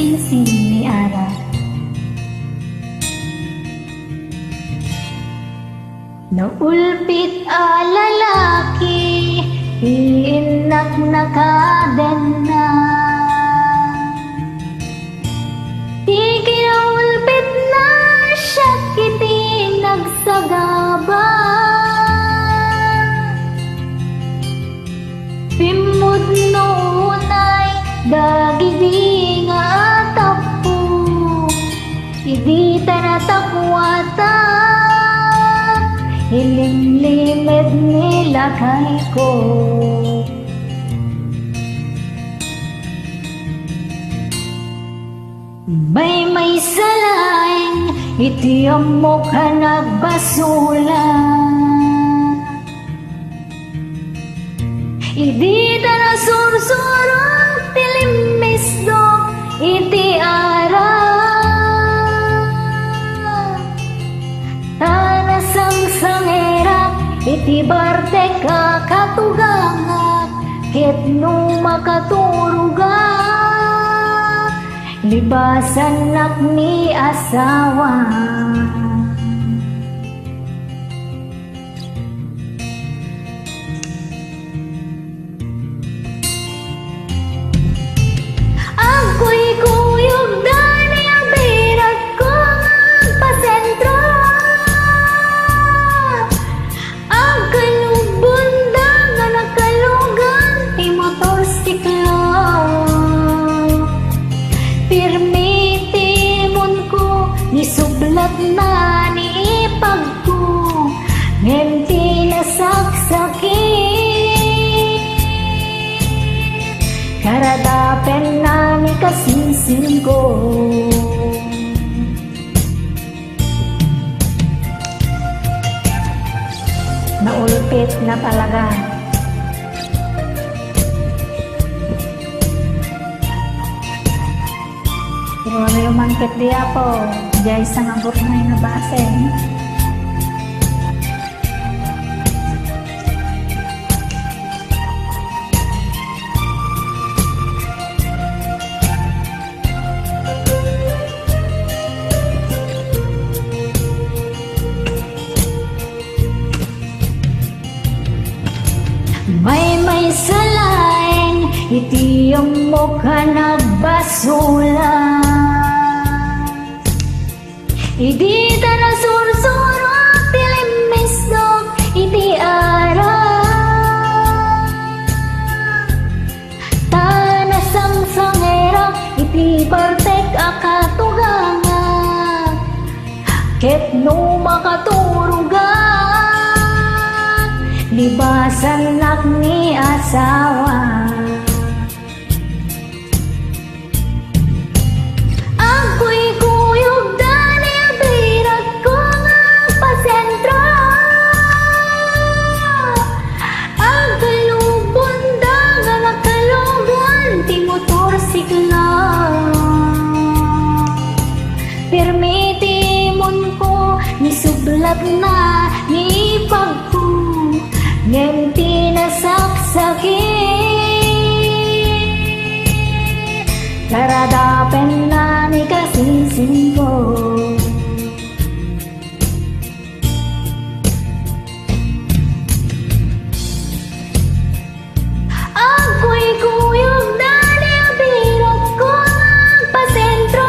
kasinsing ni Ara. Naulpit a lalaki, iinak nakaden na. Di kinaulpit na siya kiti nagsagaba. Pimod noonay dagidi nga atapo, idita na takwata, hilimlimed nila kay ko. May salain, iti ang mukha nagbasula. Idita na sursurong tilimisdo, iti ara. Tanasang sangerak, iti barte kakatugangak, ket no makaturuga. Libasan nak ni asawa. Ako'y kuyog dani ang birat ko magpasentro. Ang kalubunda nga nakalugan ti motorsiklo. Pirmitimon ko, nisublat na ni ipag ko, ngenti nasaksakit. Karadapen na ni kasinsing ko. Naulpit na talaga. Pero ano yung mangkit di ako, diyay sa ngabot na yung nabasin. May salain, iti ang mukha nagbasula. Idita na sursuro ang tilimisdog, iti ara. Tanasang sangerak, iti bartek akatugangak, ket no makaturugan. Libasan nak ni asawa. Ako'y kuyog dani ang birat ko magpasentro. Ang kalubunda nga nakalugan ti motorsiklo. Permitimon ko, nisublat na ni ipag ko, ngenti nasaksakit. Karadapen na ni kasinsing ko. Ako'y kuyog dani ang birat ko magpasentro.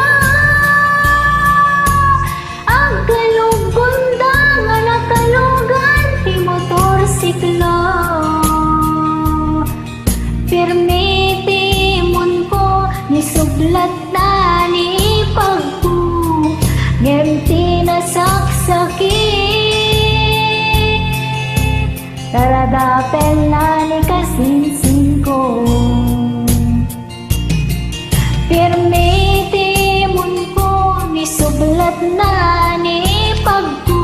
Ang kalubunda nga nakalugan ti motorsiklo. Permitimon ko, nisublat na ni ipag ko, ngenti nasaksakit. Karadapen na ni kasinsing ko. Permitimon ko, nisublat na ni ipag ko,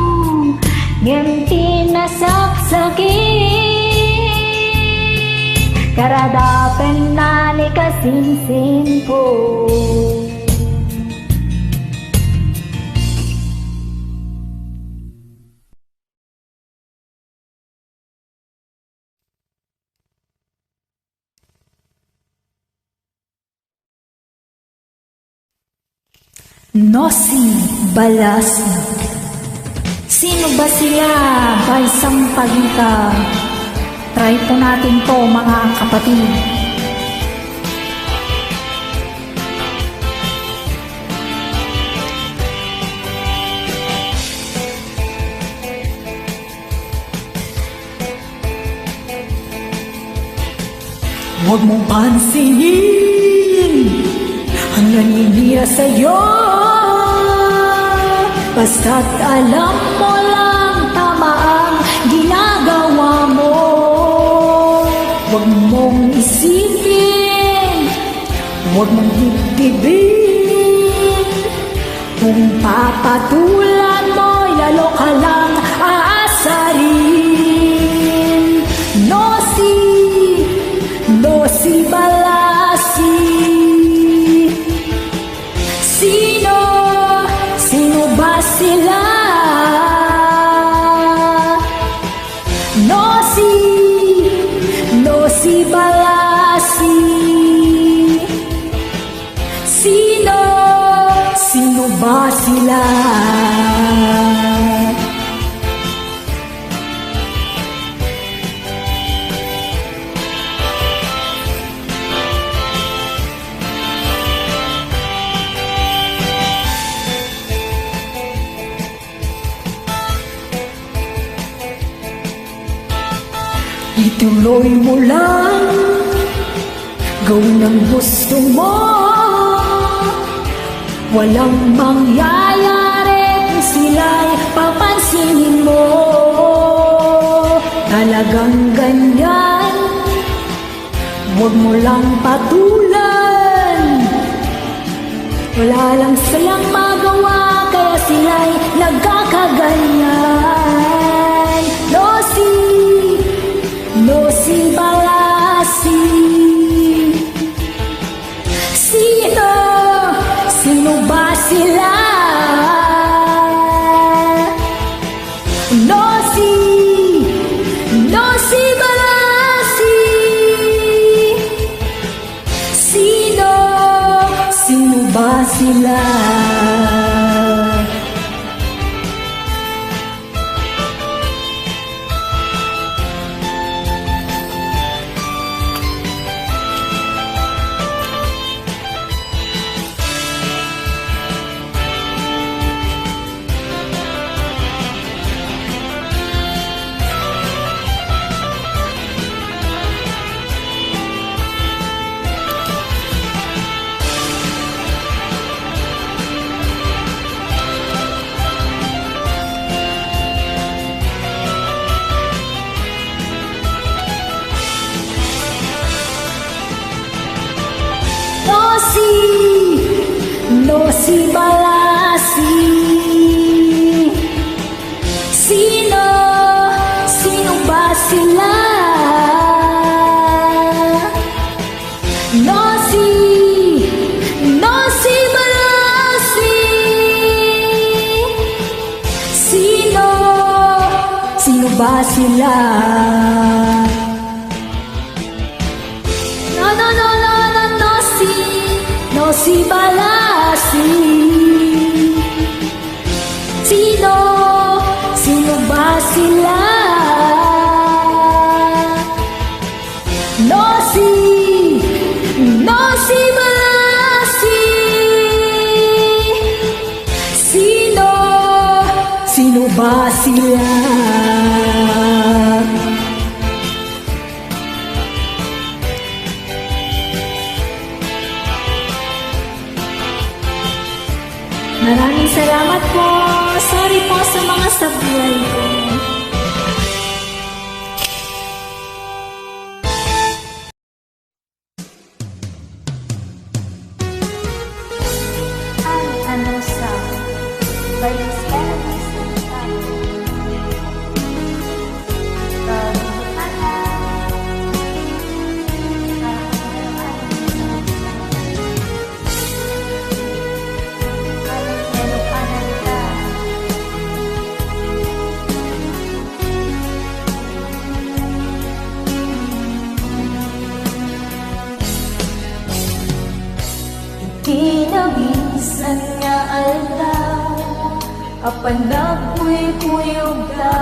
ngenti nasaksakit. Karadapen na ni kasinsing ko. Nosy Balasio. Sino ba sila? Baysang Pagita. Try po natin po mga kapatid. Huwag mong pansinin ang naninira sa'yo, basta't alam mo lang tama ang ginagawa mo. Huwag mong isipin, huwag mong dibdibin, kung papatulan mo, lalo ka lang aasarin. Nosy Balasi. Sino ba sila? Nosy Balasi. Sino ba sila? Ituloy mo lang, gawin ang gusto mo. Walang mangyayari kung sila'y papansinin mo. Talagang ganyan, huwag mo lang patulan. Wala lang silang magawa, kaya sila'y nagkakaganyan. Nosy Balasi. Sino ba sila? Nosy Balasi. Sino ba sila? Nosy Balasi. Sino ba sila? Nosy Balasi. Sino ba sila? Nosy Balasi. Sino ba sila? Nosy Balasi. Sino ba sila? Maraming salamat po. Sorry po sa mga sablay ko. Ano sa Bayis Elvis Apanag ko'y kuyog ka,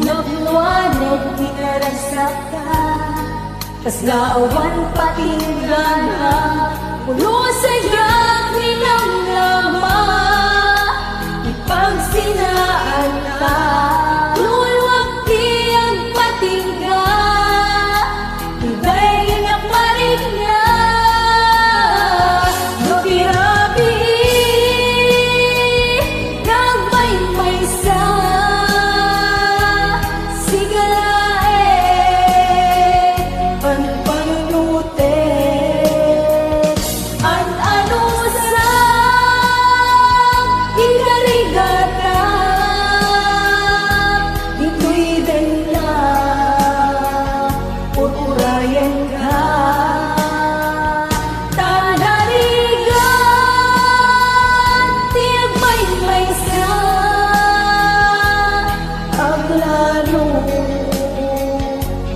nagluwanag kinarasak ka, kaslaawan patinggana, puno sa yak ninamlama, ipagsinaan ka, lulwag tiyang patingga, iba'y naparin na, nabirabi, nagmay-may sa sigalae, panpanunute, at ano sa ikarigata, ito'y dala, purpurayan ka, tanarigan, tiyag may sa, aglano,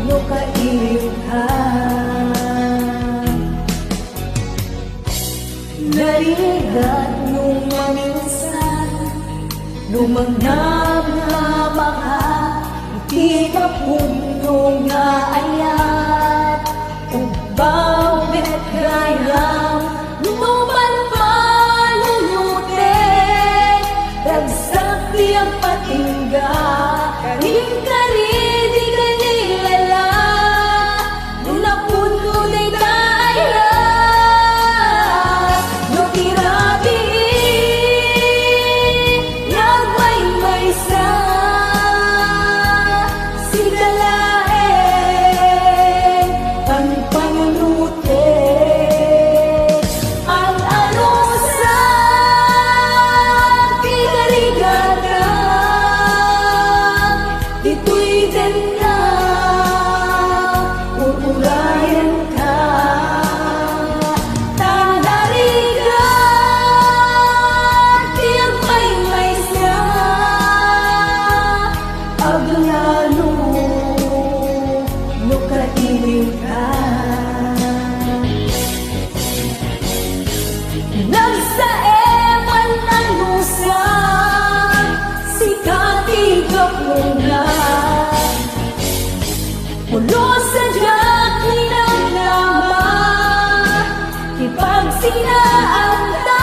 no kailihan. Narigat nung maminsan, lumangnam na maka, iti na puno nga ayat, ubaw pinagayam, luman palulute, ragsak ang patingga, karing-kari di kanilala, nung napuno day tayo, no tirabi, nagmay-may sa sigalae, panpanunute, ang ano sa pinarigata, ito'y dala, purpurayan ka, tanarigan, tiyang may sa, aglalo, no kailiw ka. Nagsaeman ang lusa, sikatigap mo na, puno sa yak ninamlama, ipagsinaan ta.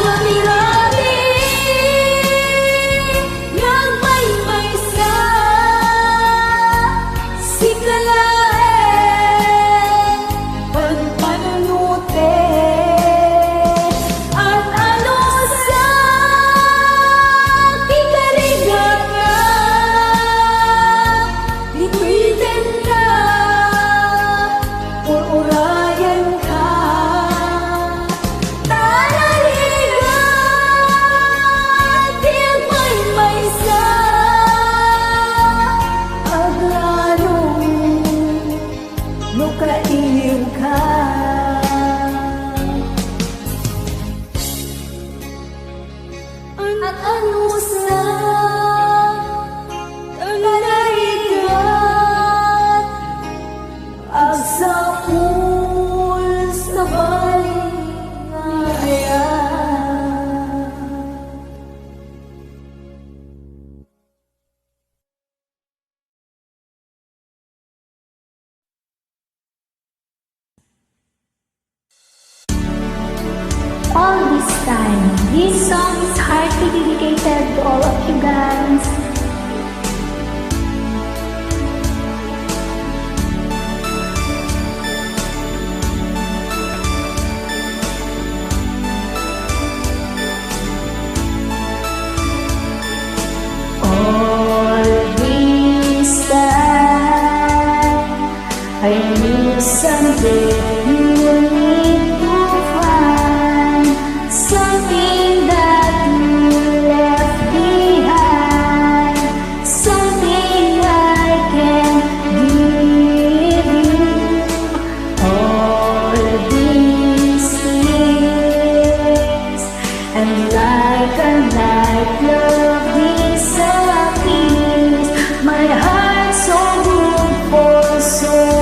Nabirabi, nagmay-may sa sigalae, panpanunute, at ano sa ikarigata, ito'y dala, purpurayan ka, tanarigan, tiyang may sa, aglalo, no kailiw ka. At ano sa tanarigan, agsa puls na balingayan. All this time, this song is heartily dedicated to all of you guys. All this time, I knew someday you will need to find something that you left behind, something I can give you. All these things, and like a night, love disappears. My heart so good for souvenirs.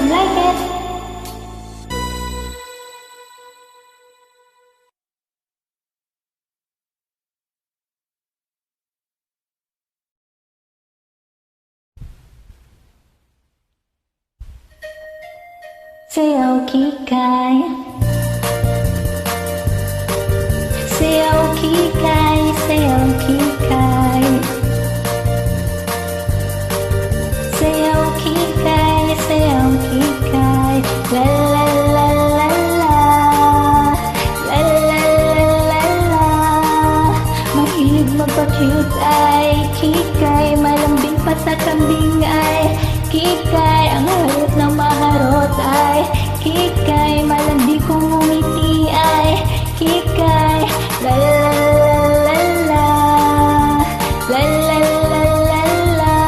you like it. Sayaw kikay, sayaw kikay, sayaw kikay, sayaw kikay, sayaw kikay, la la la la la, la la la la la. Mahilig magpa-cute ay kikay, malambing pa sa kambing ay kikay, ang harot ng maharot ay kikay, malandi kong umiti ay kikay, la la la la la, la la la la.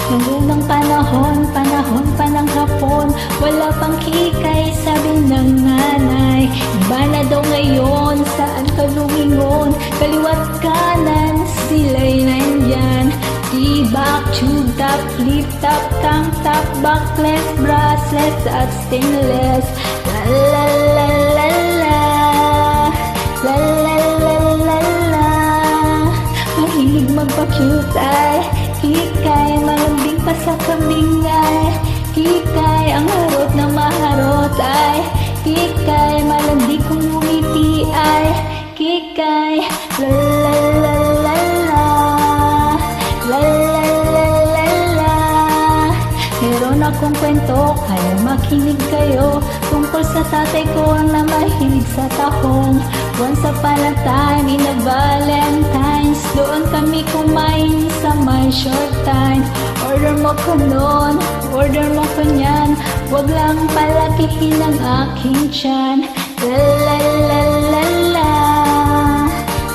Noong unang panahon, panahon pa ng hapon, wala pang kikay, sabi ng nanay. Iba na daw ngayon, saan ka lumingon, kaliwat kanan, sila'y nandyan. T-back, tube top, flip top, tank top, backless, brushless at stainless. La la la la la, la la la la la. Mahilig magpa-cute ay kikay, malambing pa sa kambing ay kikay, ang harot ng maharot ay kikay, malandi kong umiti ay kikay, la la la la la, la la la la la. Meron akong kwento, kaya makinig kayo, tungkol sa tatay ko na mahilig sa tahong. Once upon a time in a Valentine's, doon kami kumain sa my short time. Order mo ko nun, order mo ko nyan, wag lang palakihin ang aking tiyan. La la la la la,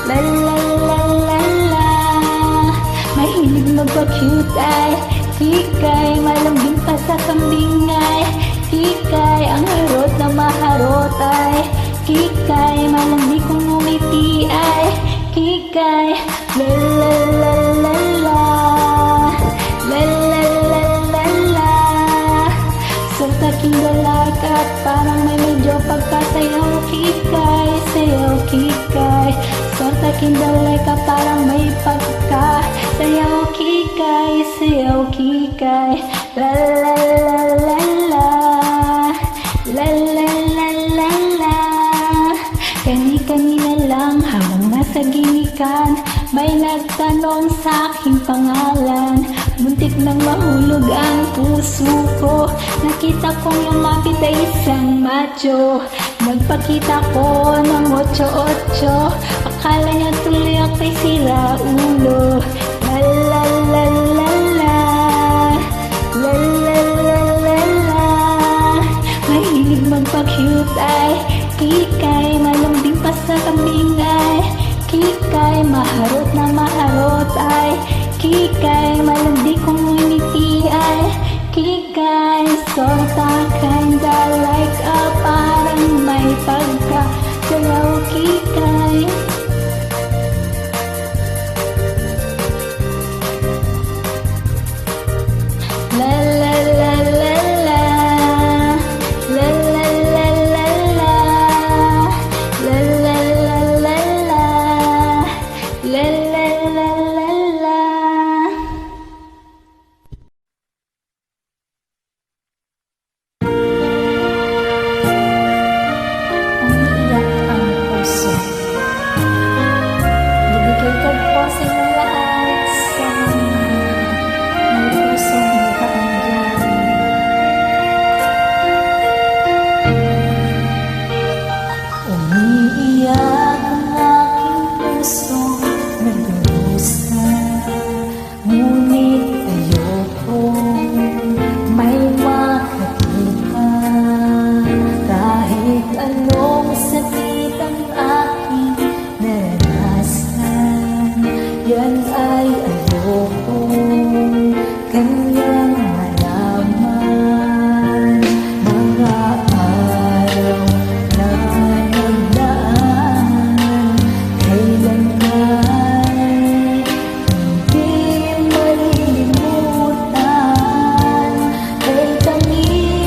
la la la la la. Mahilig magpa-cute ay kikay, malambing pa sa kambing ay kikay, ang harot na maharot ay kikay, malambing kong umiti ay kikay, la la la la la, la la la la la. Sa taking galak at parang may medyo pagkasayaw kikay, sayaw kikay. Sa taking galak at parang may pagka sayaw kikay, sayaw kikay, la la la la la, la la la la la. Kani-kanina lang habang nasa ginikan, may nagtanong sa aking pangalan. Muntik nang mahulog ang puso ko, nakita kong lumapit ay isang macho. Nagpakita ko ng 8-8, akala niya tuloy ako'y sira ulo. La la la la la, la la la la la. Mahilig magpa-cute ay kikay, malambing pa sa kambing ay kikay, maharot na maharot ay kikay, malandi kong umiti ay kikay. Sorta kinda like a parang may pagka sayaw kikay. La la la la la, la la la la la, la la la la la, la la la la la. Umiiyak ang puso. Dedicated po sa inyo lahat sa mga may pusong nakaandyan. Umiiyak ang aking puso, nagdurusa, ngunit ayoko may makakita. Kahit anong sakit ang aking naranasan, yan ay ayoko kanyang malaman. Mga araw na nagdaan, kailanman hindi malilimutan. Kay tanging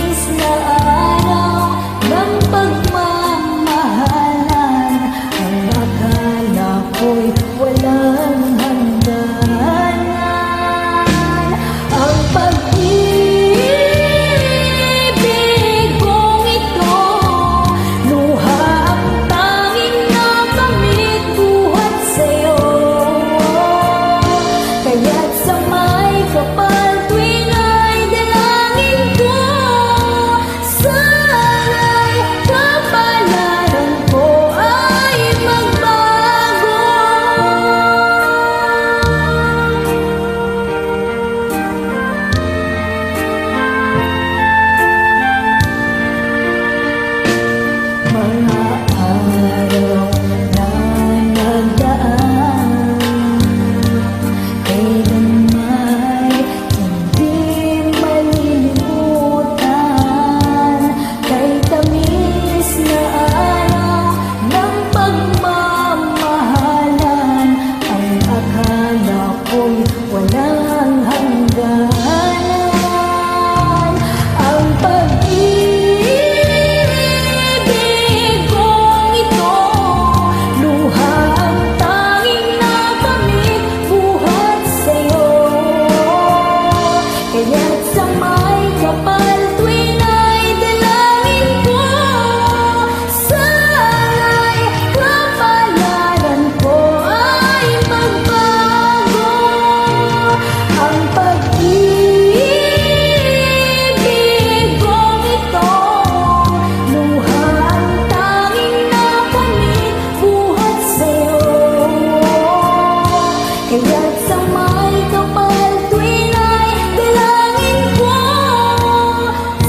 kaya't sa may kapal tuwina'y dalangin ko,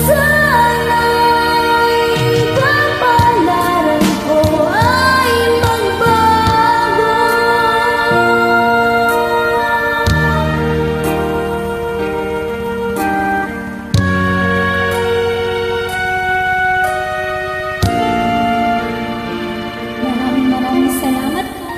sana'y kapalaran ko ay magbago. Maraming salamat po.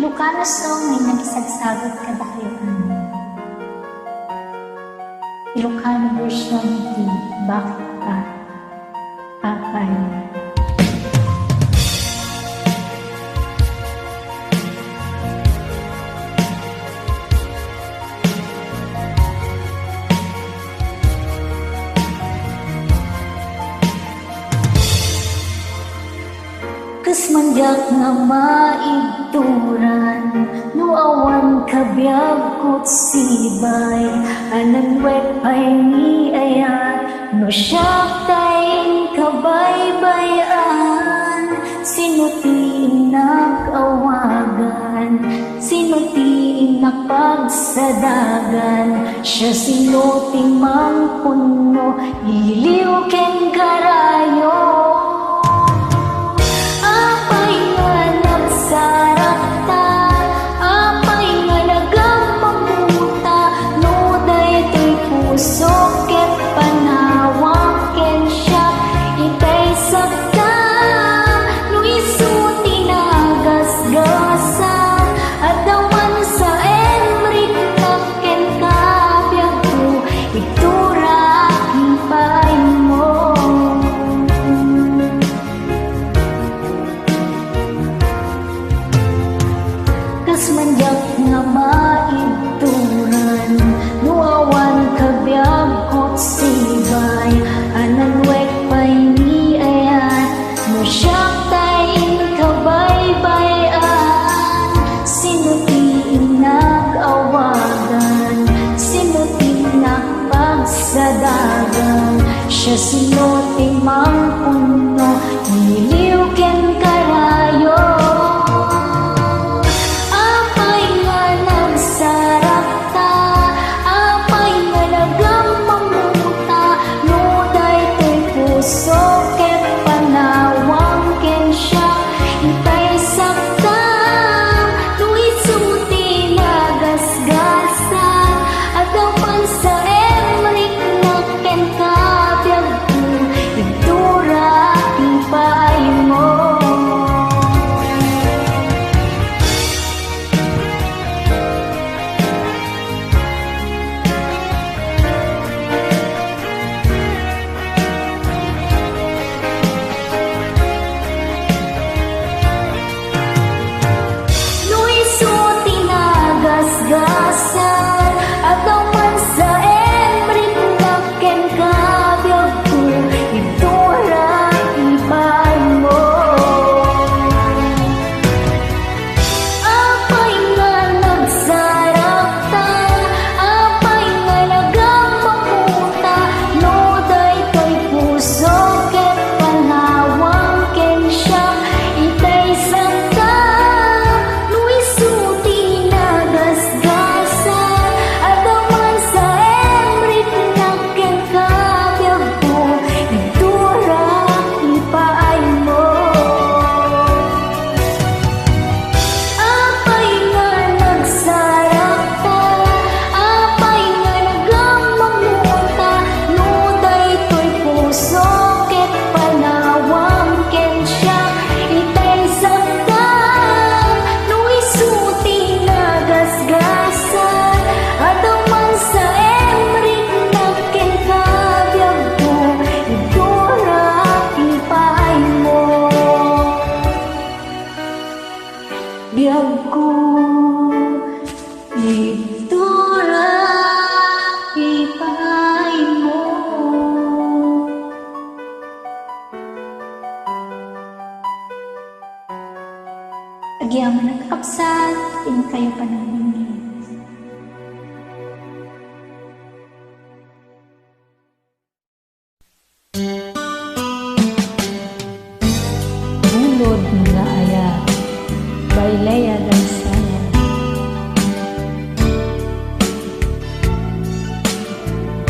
Ilocano song may nagisagsagot kadahayuan. Ilocano version di Bakit Ka Papay. Kasmandak nga maigturan, nuawan kabyag kot sibay, anan wepay ni ayat, no siyak tayong kabaybayan. Sinutiin nag-awagan, sinutiin nakpagsadagan, siya sinuting mang puno, iliw ken karayo. Soket panawak ken siya itay sakta, no isuti na gasgasa at dawan sa emrik na ken kabyag ko itura ipay mo. Kasmanyak nga maibturan, nuawan kabyag kot sibay, anan wekpay ni ayat, no siyak tayong kabaybayan. Sinutiin nag-awagan, sinuting nakpagsadagan, siya sinuting mang puno, iliw ken karayo. Soket panawang ken siya itay sakta, no isuti na gasgasa at dawan sa emrik na ken kabyag ko itura ipay mo.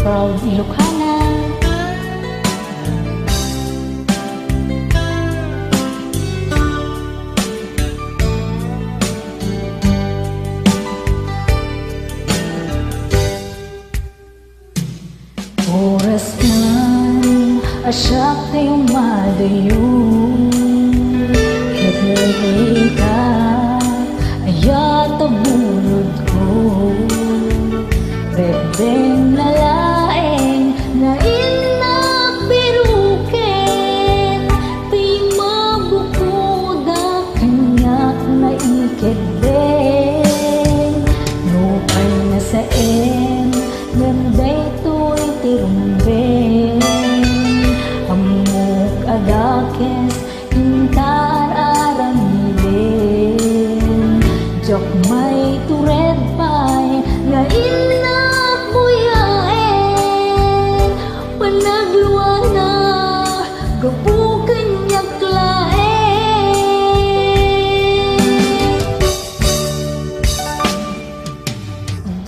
proud Ilocana. Oras ng asyak kayong madayon, kahit ka ayat tabunod ko, rebeng na laeng na inapirukin, di mabukuda kanyak na ikedeng, nupay na sa nanday to'y tirumbeng, amok adakes intar aramilin, jok may tured pay nga inak buyain, panagluwa na gabukan niyak lain.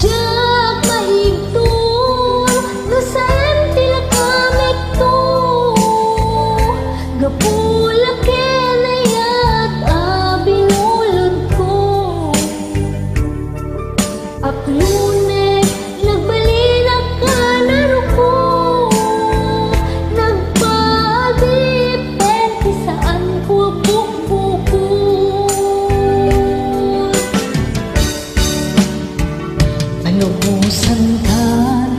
Jak mahigtun nasan tinakamit to, gapula kenayat abinulod ko, aklunek nagbalilak ka naruko, nagpadipet saan ko bukbukod. Panubusan kan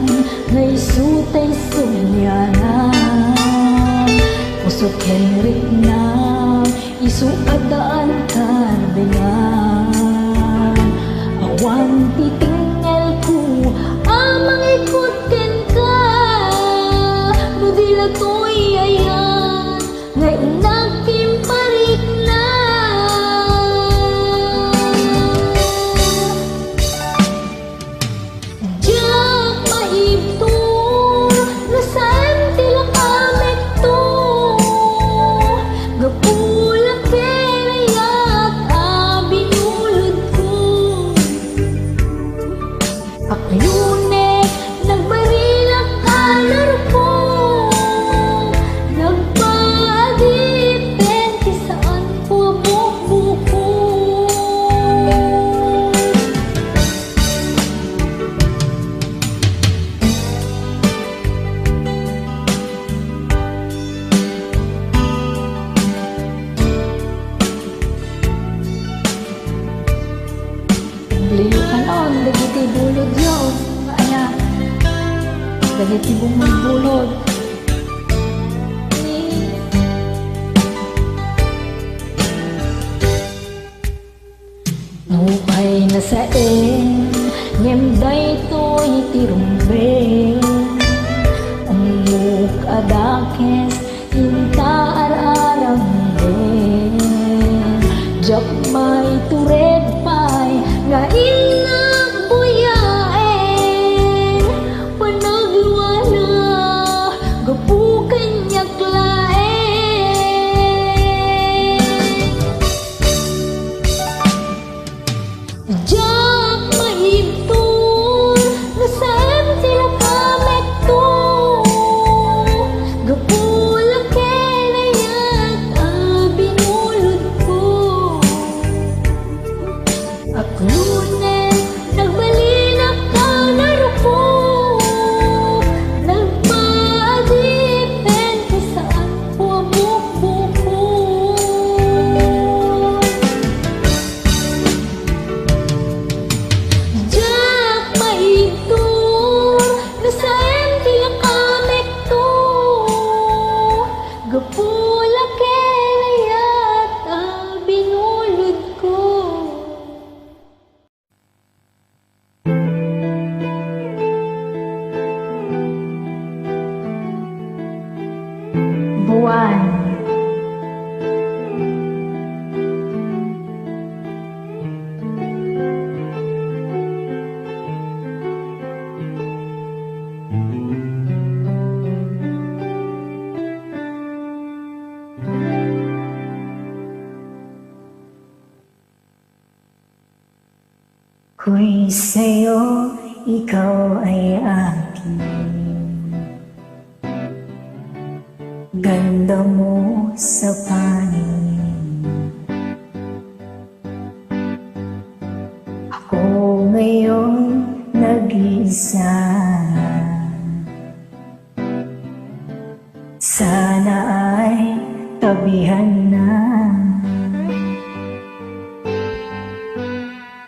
ngay sutay sunyanan, usok Henrik na isuadaan karbengan, awang titingel ko amang ikutin ka, nudila to'y ayan ngay nagkimparik na. Jak mahigtun nasan tinakamit to, gapula kenayat abinulod ko, aklunek nagbarilak ka naruko, nagpadipet saan ko bukbukod. Liyukan on, dagiti bulod yun. Kaya, dagiti bumong bulod. Nukay na sa nyemday to'y tirumbeng, umuk adakes intaar aramben, jak may tured pay nga inak buyain, panagluwa na gabukan niyak lain. Jak mahigtun nasan tinakamit ganda mo sa panin. Ako ngayon nag-iisa. Sana ay tabihan na.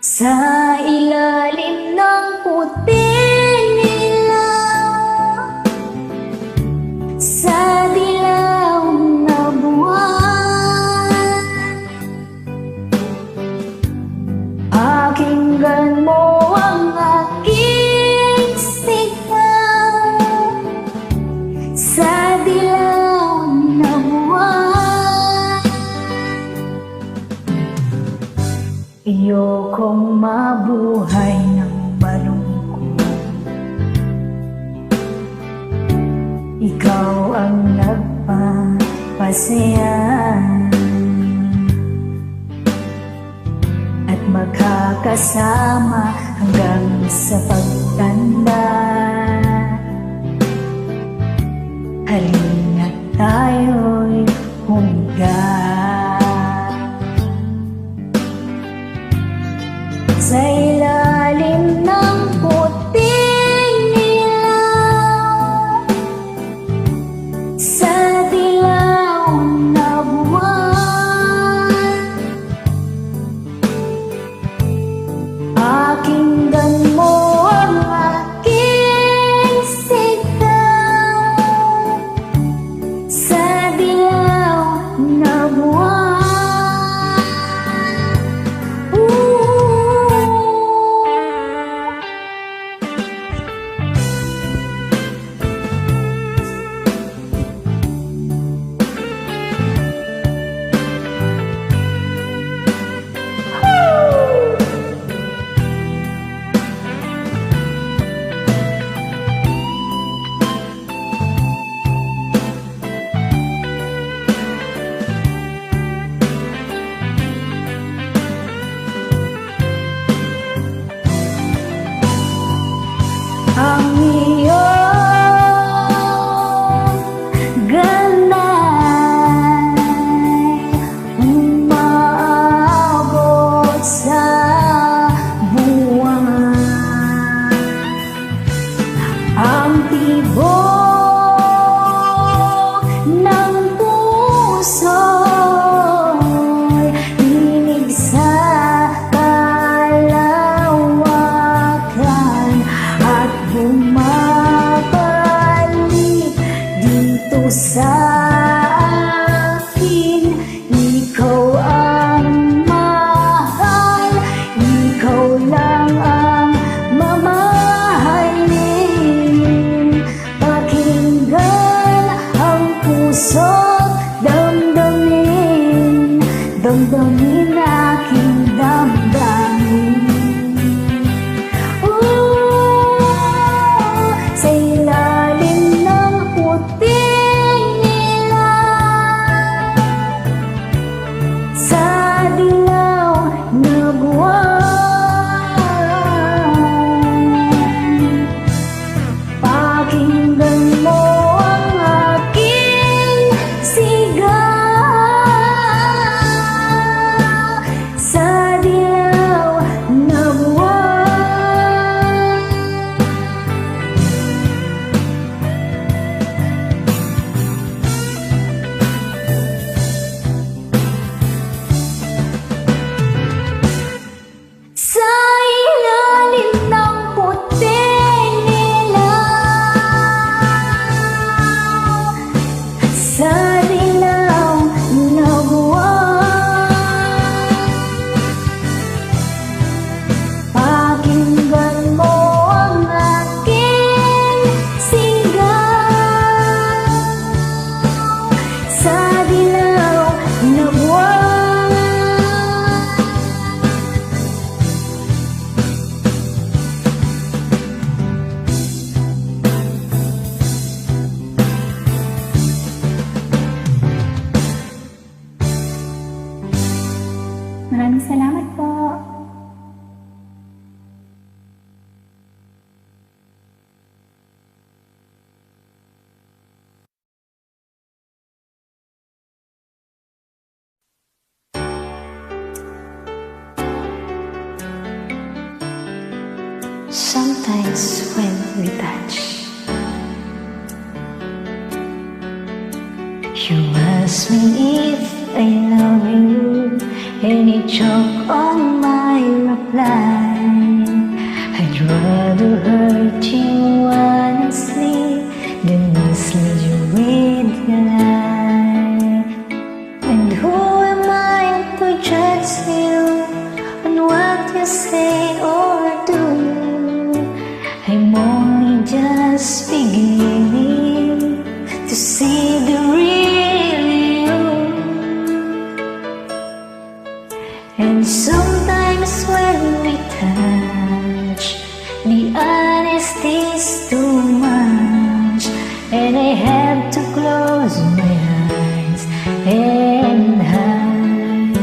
Sa ilalim ng puting ilaw, sa dilaw na buwan, pakinggan mo ang aking sigaw. Sa dilaw na buwan, ayokong mabuhay ng malungkot. Ikaw ang nagpapasaya at makakasama hanggang sa pagtanda. Halina tayo'y humiga sa ilalim ng puting ilaw, sa dilaw na buwan. Pakinggan mo ang aking sigaw. Sa dilaw na buwan. Ang iyong ganay umaabot sa buwan. Ang tibok ng puso'y tinig sa kalawakan at bumabalik dito sa akin. Ikaw ang mahal, ikaw lang ang mamahalin. Pakinggan Sometimes when we touch, you ask me if I love you, and you choke on my reply. I'd rather hurt you honestly than mislead you with a lie. And who am I to judge you on what you say or do? I'm only just beginning to see the real you. And sometimes when we touch, the honesty's too much, and I have to close my eyes and hide.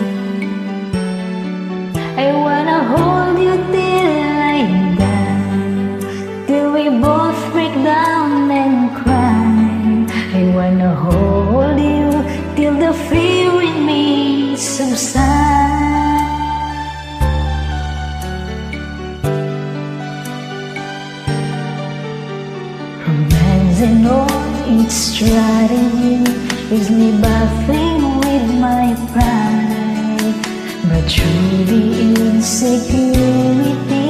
I wanna hold you till I die, till we both break down and cry. I wanna hold you till the fear in me subsides. Romance and all its strategy is me battling with my pride, but through the insecurity,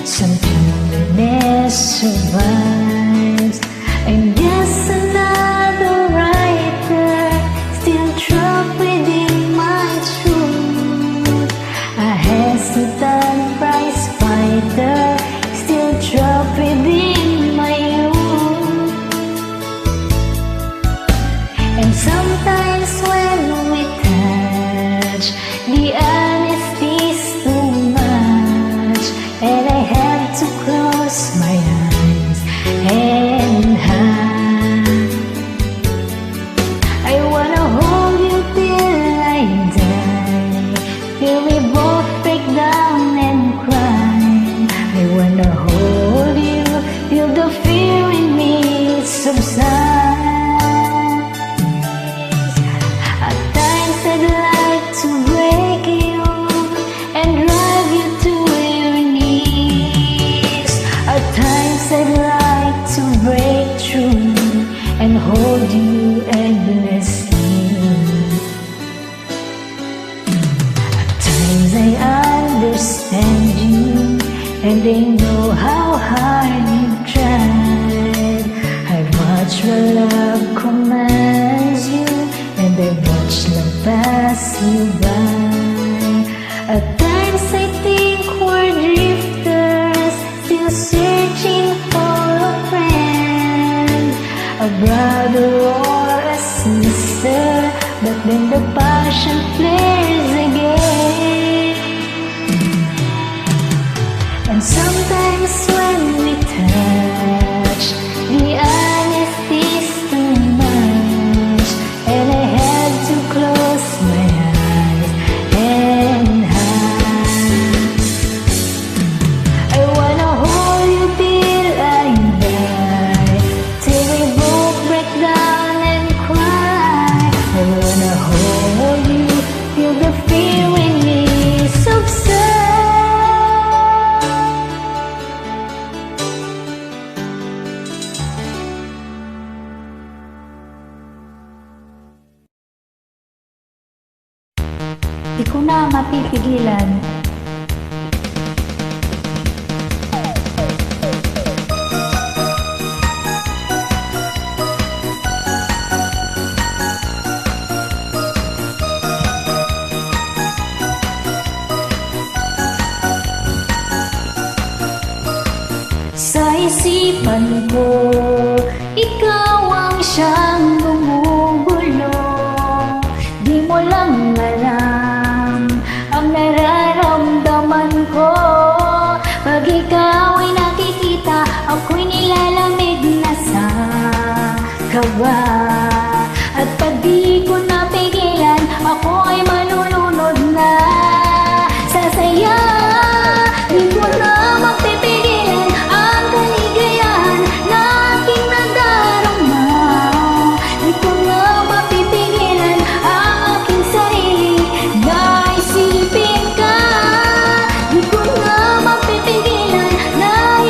some tenderness survives. I'm just another writer, still trapped within my truth. A hesitant prize fighter, still trapped within my youth. And sometimes when we touch, the honesty's too much, and I have to close my eyes and hide. I wanna hold you till I die, till we both break down and cry. I wanna hold you till the fear in me subsides. At times I'd like to break you and drive you to your knees. At times I'd like to break through and hold you endlessly. At times I understand you, and I know how hard you've tried. I've watched where love commands you, and I've watched love pass you by. At times I think we're drifters, still searching for a friend, a brother or a sister, but then the passion flares again. And sometimes when we touch, the honesty's too much, and I had to close my eyes and hide. I wanna hold you till I die, till we both break down and cry. I wanna hold you till the fear in me subsides. Di ko na mapipigilan. Sa isipan ko, ikaw ang siyang gumugulo. Di mo lang alam ang nararamdaman ko. Pag ikaw ay nakikita, ako'y nilalamig na sa kaba. At pag di ko napigilan, ako ay malulunod na sa saya. Di ko na mapipigilan ang kaligayahan na aking nadarama. Di ko na mapipigilan ang aking sarili na isipin ka. Di ko na mapipigilan na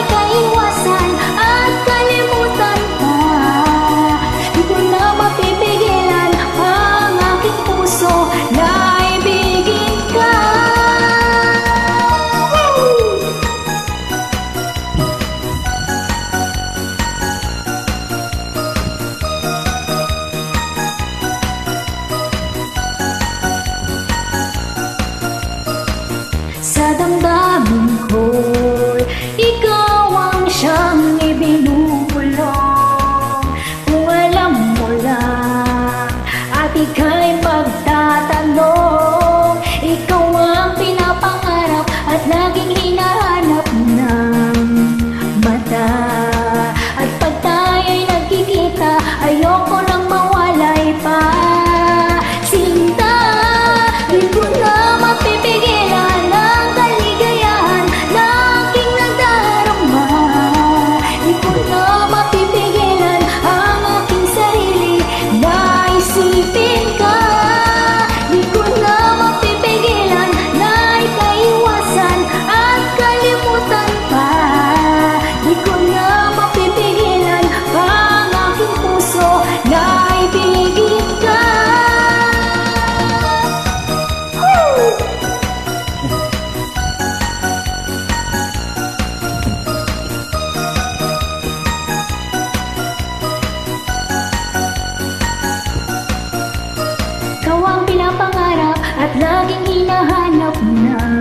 at laging hinahanap ng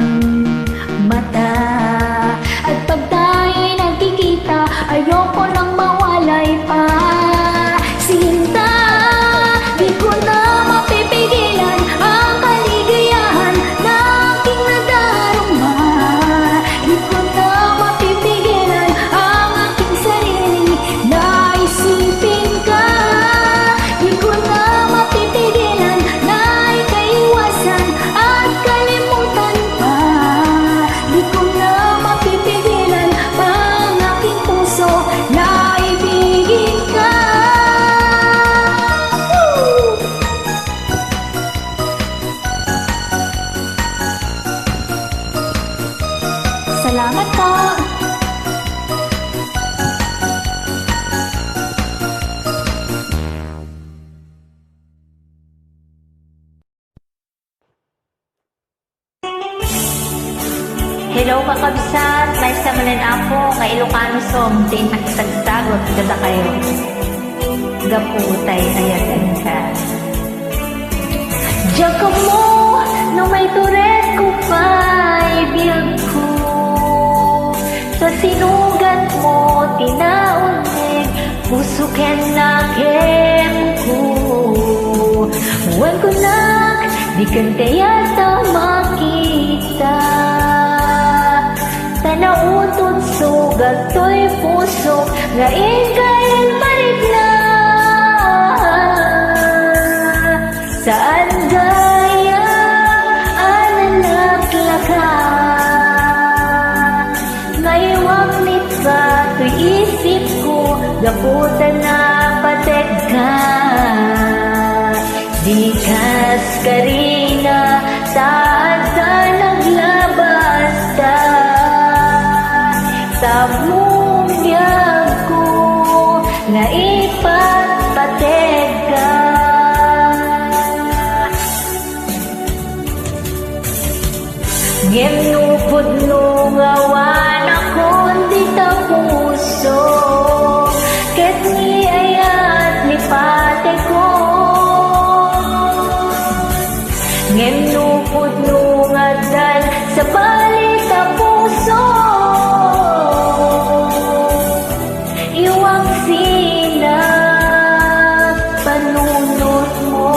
mata. At pag tayo'y nagkikita, ayoko nang mawalay pa. Sinta, di ko na mapipigilan ang kaligayahan na aking nadarama. Di ko na mapipigilan ang aking sarili na isipin ka. Di ko na mapipigilan na ikaiwasan at kalimutan pa. Di ko na mapipigilan pa ang aking puso na ibigin ka. Woo! Salamat po. Hello kakabsat, nice naman ako kay Ilocano Song, din nakisagsagot gata kayo. Gaputay ayatan ka. Diyan ka mo, no may turet ko pa, ibig ko. Sa sinugat mo, tinaunig, puso ken nakem ko. Huwag ko na, di kan kaya ta makita. Tanautod sugat to'y puso, ngayon kayan marigla. Saan gaya ananaklaka? Ngaywak nit ka, to'y isip ko, gaputan na patek ka. Di kas karina, saan ka naglabas ka? Sabungyag ko na ipagpated ka. Ngenupod nung awan ako di ta puso, ket ni ayat ni pate ko. Ngenupod nung adan sa balik ta puso, iwang sina panunot mo.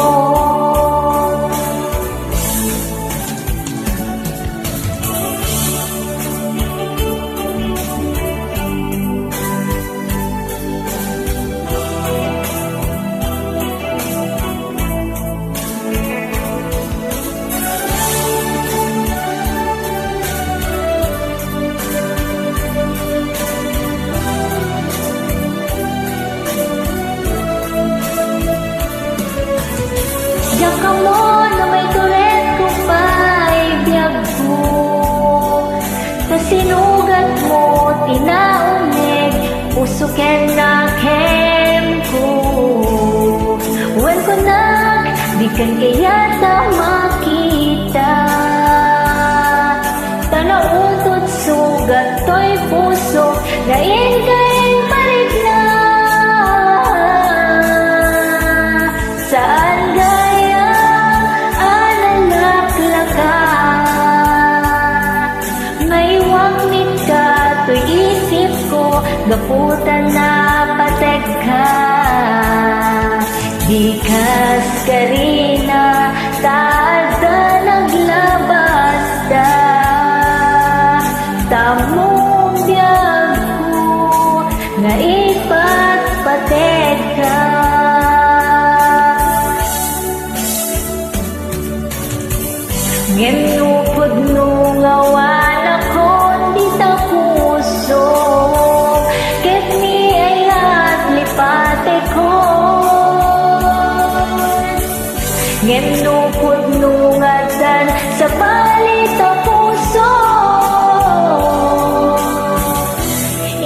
Diyan ka mo na may turet ko pa, ibiyag ko. Sa sinugat mo, tinaunig, puso ken nakem ko. Huwag ko na, di kan kaya ta makita. Tanautod sugat to'y puso, ngayon kayan marigla. Saan gaya ananaklaka? Ngaywak nit ka, to'y isip ko, gaputan na patek ka. Di kas karina, saan ka naglabas ka? Tamong biyag ko na ipagpated ka. Ngenupod nung awan ako di ta puso, ket ni ayat lipate ko. Ngenupod nung adan sa balik ta puso,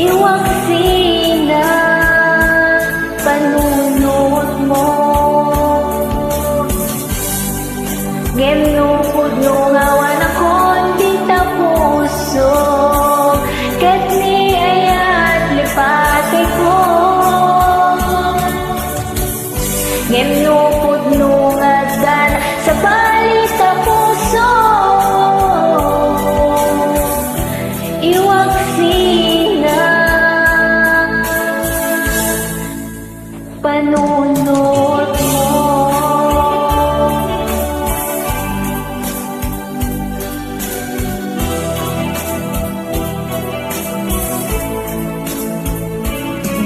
iwang sina panunot mo. Ngenupod nung awan ako di ta puso, ket ni ayat lipate ko. Ngenupod nung adan panunot mo.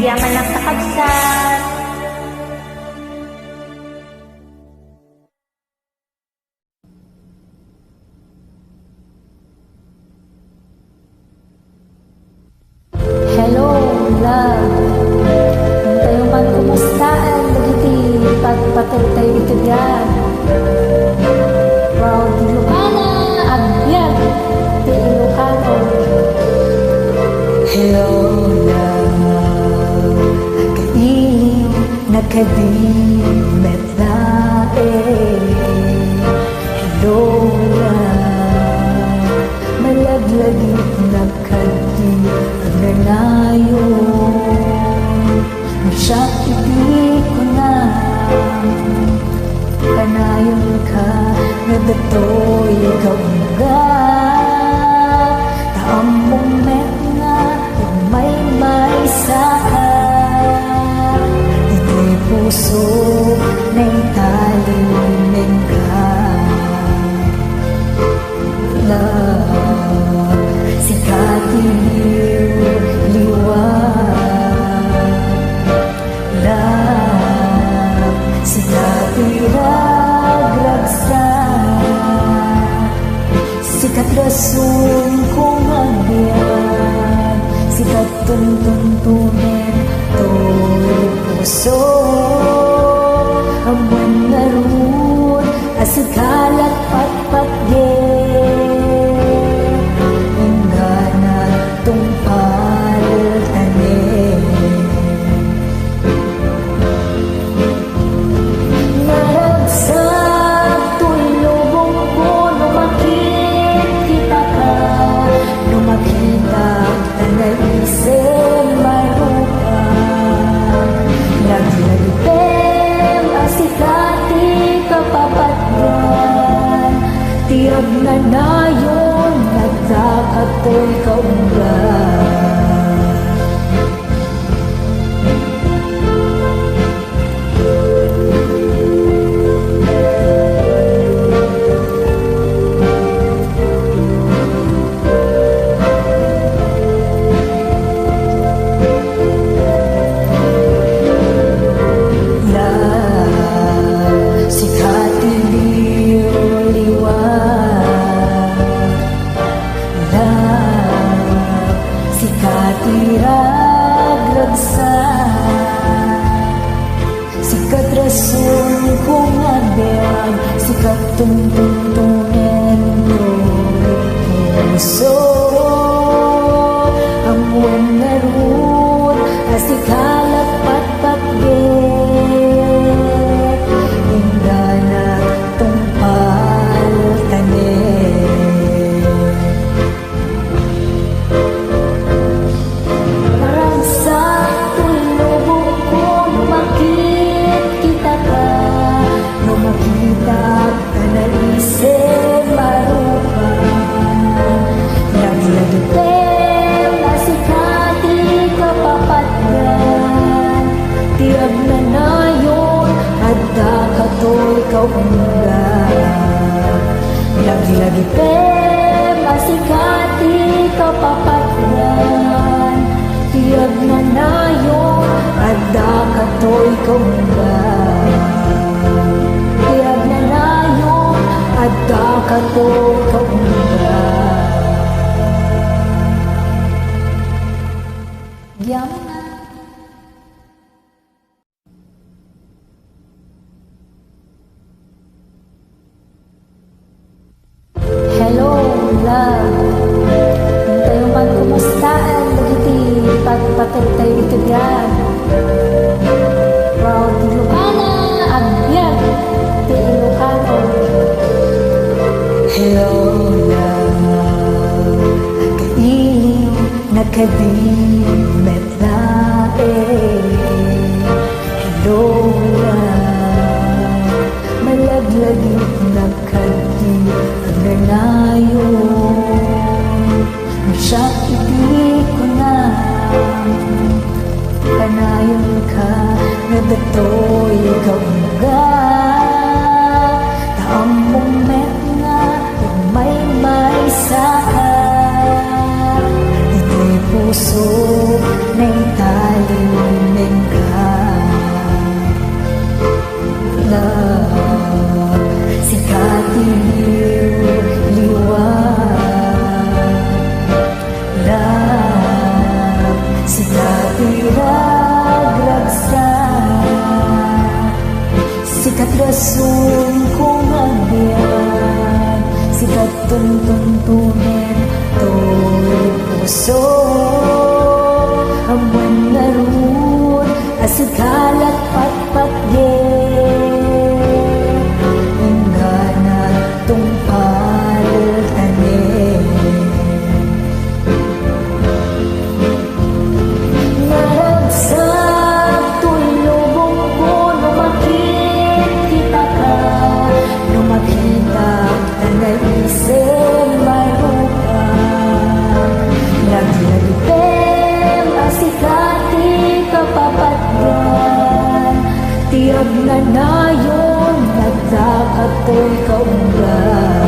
Yaman lang sa kabsat. Hello, love. Tayo man kumustaan, bagiti, pagpatay ito yan. Proud Ilocana, agbyag, ti Ilocano. Hello, love. Kailiw na kadimet na Hello, love. Malaglagit na kadimet ngayon, siya hindi ko na kanayon ka na dato'y kaunga taong moment nga may saka ito'y puso na italimin ka. Love, sikatiw sikat rason kong agyan, sikat tuntunin to'y puso. Aman na roon, asikalat patpatye, hingga na tungpal tanin. Naragsak to'y lubong ko, lumakit kita ka, lumakita na naisip marupang. Naglagipem, asikati kapapatyan, tiyag na nayon, nagdakato'y kaunggan. Sikat rason kong agyan, sikat tuntunin ko'y puso. Amuan na roon, asikalat patpatget, hingga na tungpal tanin. Naragsak to'y lubong ko, lumakit kita ka, lumakita ka na isip marupang. Naglagipem, asikati kapapatyan, tiyag na nayon, adda ka to'y kaunggan. Naglagipem, asikati kapapatyan, tiyag na nayon, adda ka to'y kaunggan. Tiyag na nayon, adda ka to'y kaunggan. Yaman na. Hello, love. Tayo man kumustaan, bagiti, pagpatay ito yan. Proud Ilocana, agbyag, ti Ilocano. Hello, love. Kailiw na kadimet na Hello, love. Malaglagit na kadimet na ngayon, siya hindi ko na kanayon ka na asikalat patpatge ingana tungpal tane naragsak tulubong ko numakit kita ka numakita tanay isem maruka naglagipem asikati kapapatgan tiyag na nayon nagtakatoy kaunggan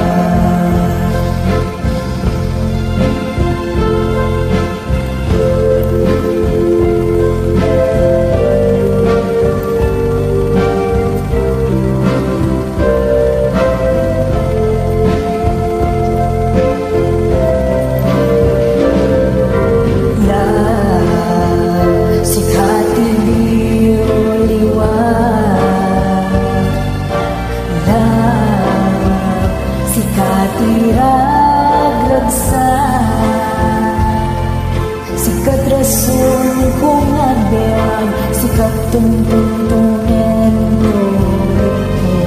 sikat rason kong nabiyag sikat tungtungtungen ko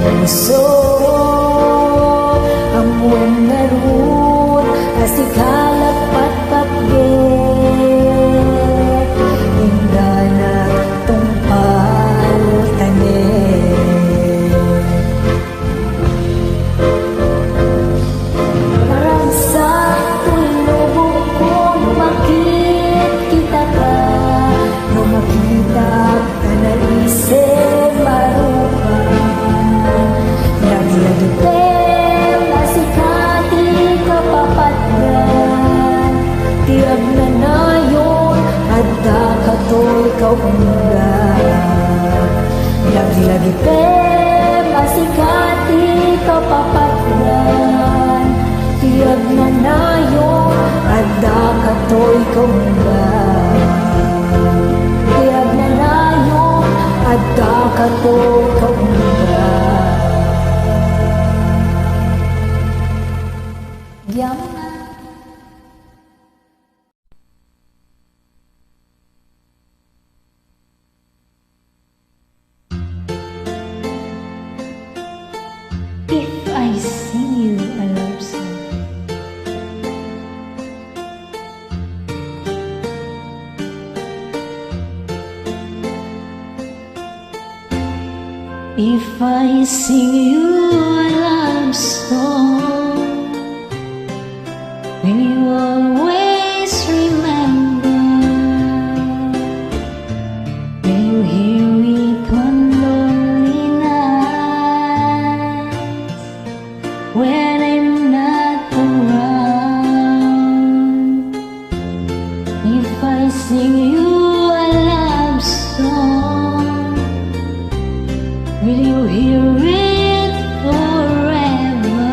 puso amuan narun asikalat patpatget ingana tungpal tanen naragsak tulubong ko lumakit kita ka numakita ka na isip marupan naglagipem asikati kapapatgan tiyag na nayon adda katoy kaunggan naglagipem asikati kapapatgan tiyag na nayon adda katoy kaunggan tiyag na nayon adda katoy kaunggan Gyam na If I sing you a love song, if I sing you a love song, will you always remember? Will you hear it one lonely night when I'm not around? If I sing you a love song, will you hear it forever?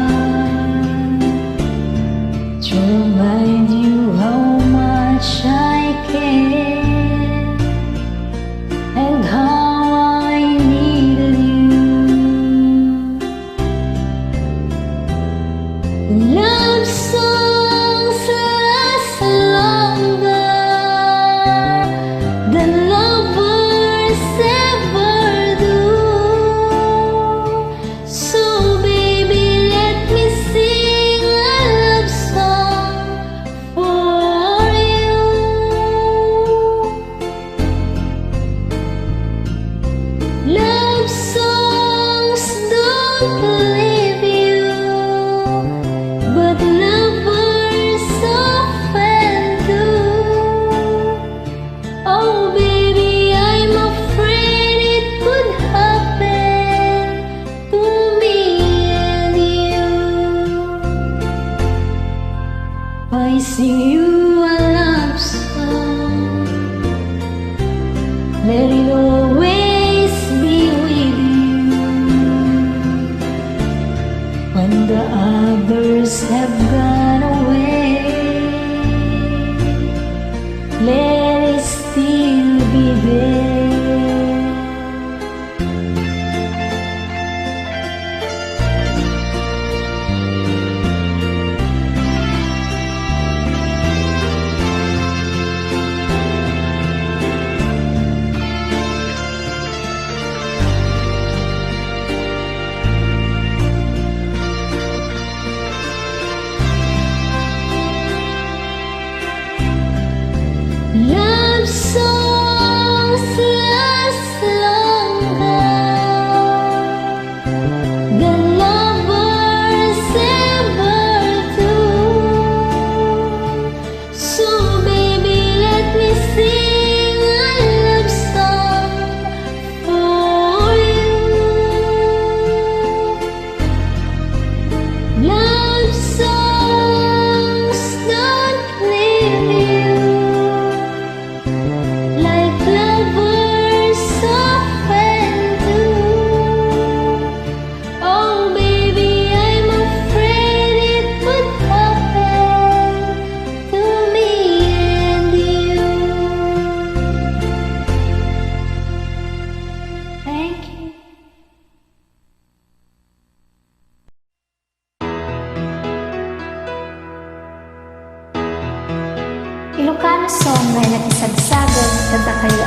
may nakisagsagan kanta kayo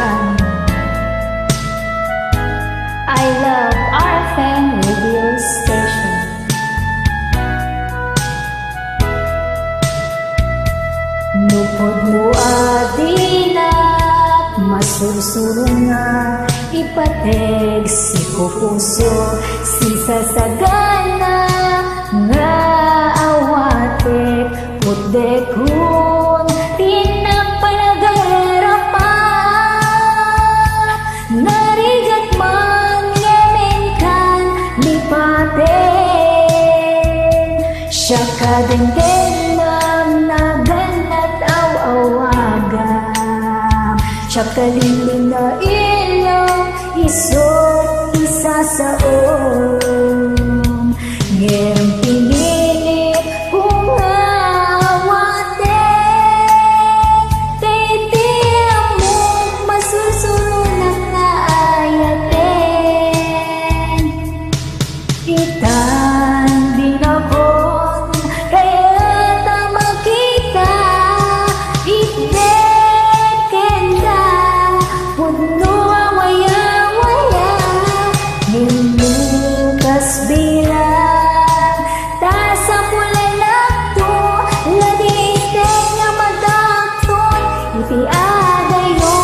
I love RFM radio station. Nupod mo adinat masursuro nga ipateg si pupuso si sasagana nga awatek putdekun tinagpanagarapan narigat man yemen kan lipaten siya kadenggen naganat aw-awagam siya kaliling na ilong isot isa sa ngayong pinili kung awaten titiyak mo masusulo na kaayaten itan dinakon kaya tama kita itdekenda puno awaya-waya nilukas bilang tasa pula lakto laditen nga madakton iti adayo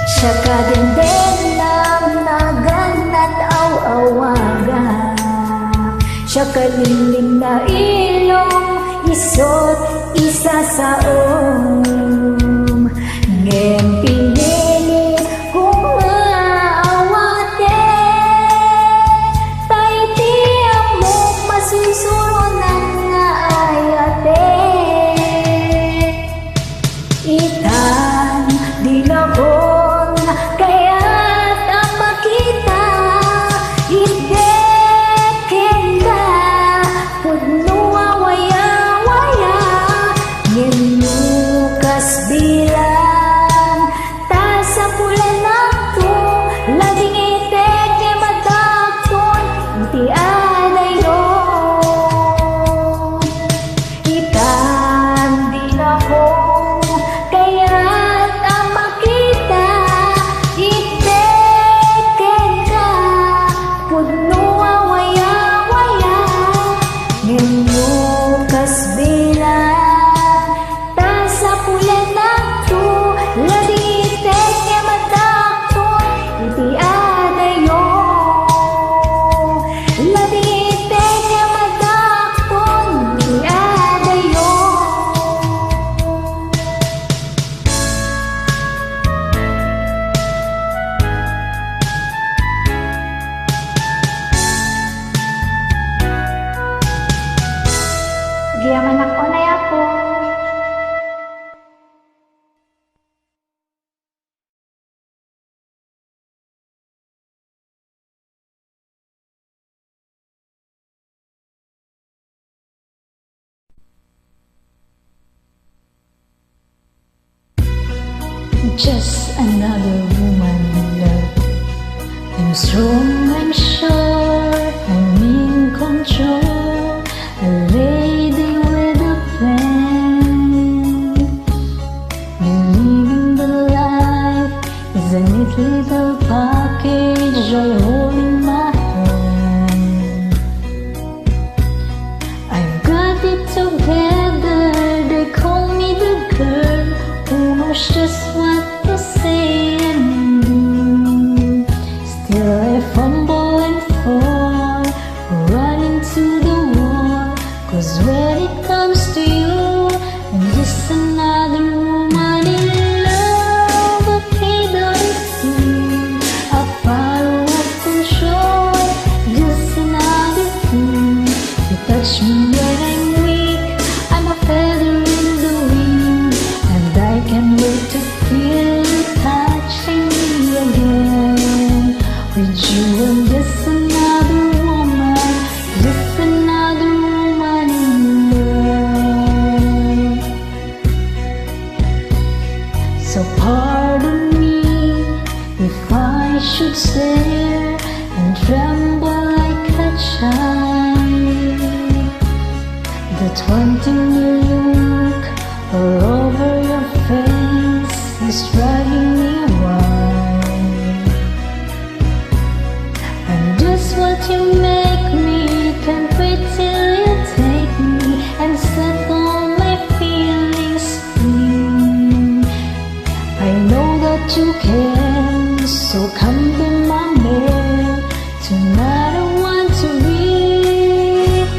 siya kadendeng naganat aw-awaga siya kaliling na ilong isot isa sa ngem pinili kung aawaten taitiyak mo masusuro ng ayaten itan dinakon kaya't ang makita itdekenda puno awaya-waya nilukas bilang tasa pula nakto laging itek nga madakton iti adayo itan dinakon kaya't ang makita itdekenda puno awaya-waya nilukas bilang tasa pula nakto laging itek nga madakton iti adayo laging itek nga madakton iti adayo Giyaman ako na yapo. Just another woman in love. I'm strong, I'm sure, I'm in control. A lady with a plan. Living the life is a neat little package I hold in my hand. I've got it together, they call me the girl who knows just what to say and do. Still I fumble and shine. That one thing you look all over your face is driving me wild. And just what you make me, can't wait till you take me and set all my feelings free. I know that you can, so come be my man. Tonight I want to be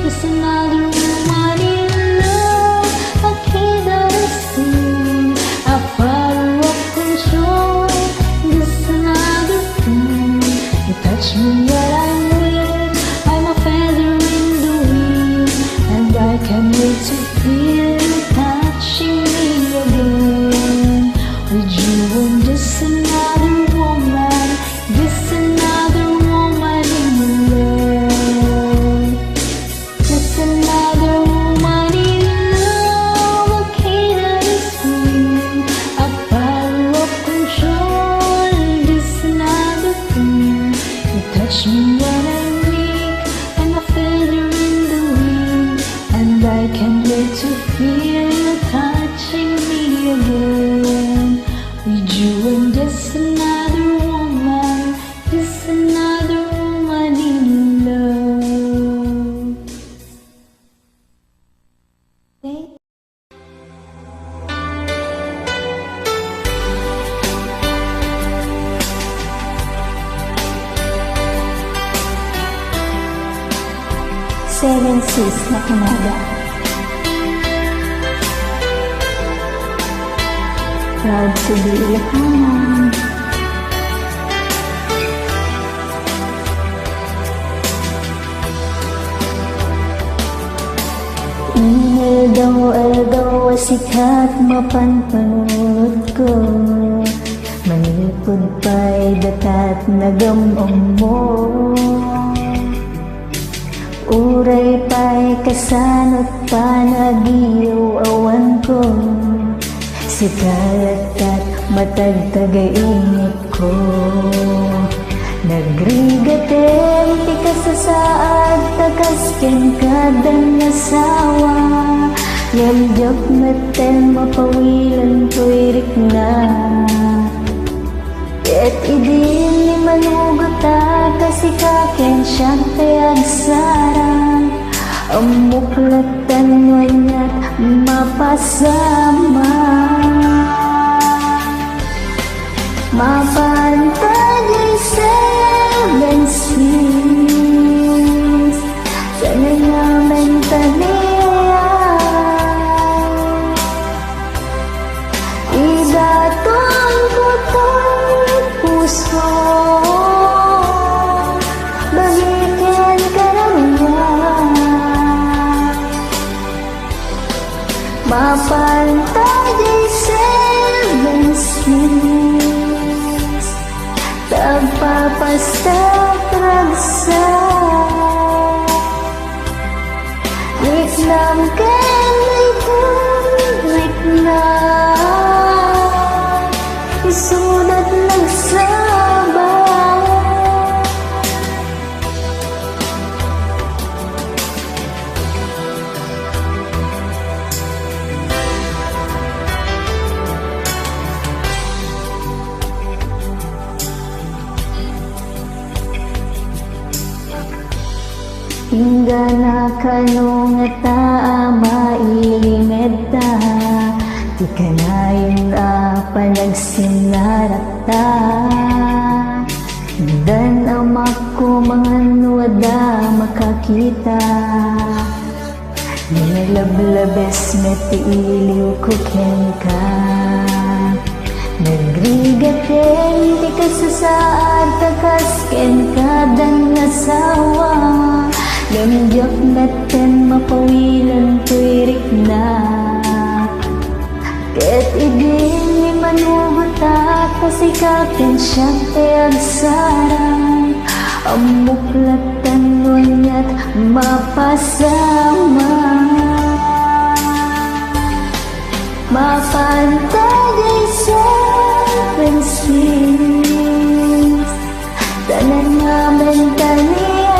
just another woman in love, a kid that I see, a fire of control, just another thing. You touch me yet I'm weak, I'm a feather in the wind, and I can't wait to feel you touching me again. With you and just another woman, just another woman in love, just another woman in love, a kid that is free, a power of control, just another thing. You touch me when I'm weak, I'm a feather in the wind, and I can't wait to feel you touching me again. With you and just another woman, just another woman in love. Thank you. Seven Seas na Canada. Proud to be Ilocano. Aldaw sikat mapanpanunod ko. Manipod pa'y datat nagamong mo. Uray pa'y kasanot pa nagiyaw awan ko. Sikalat at matagtagainit ko. Nagrigatem ti kasasaad takas ken kadang asawa. Yaljak meten mapawilan ko'y rikna. Et idin ni manugata kasi kaken siyang tayagsarang. Amuklatan nganya't mapasama. Mapantagay seven seas sa nangaman taniya. Idatong putong puso, bagitin ka naman. Mapantagay seven seas, tagpapastap ragsa. Wiklam ken wiklam, isulat nagsabay. Hingga na kanong ta mailingeta, di ka na yun panagsinarata. Dan amak ko mga nuwada makakita, nilalablabes meti iliw ko ken ka. Nagrigaten di ka sasaad takas ken kadang asawa. Lemjak meten mapawilan ko'y rikna. Ket idin ni manugata kasi kaken siyang tayagsarang. Amuklatan ngunya't mapasama. Mapantagay seven seas, tanan namin taniya.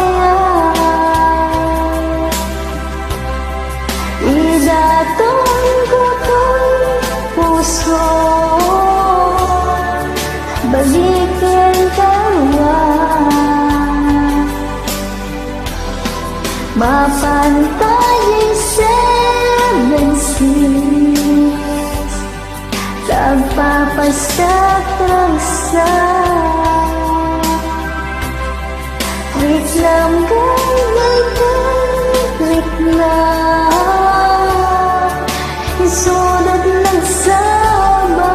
Mapantayang seven seas, nagpapasakrangsa. Wait lang wait lang, isulat ng sabay.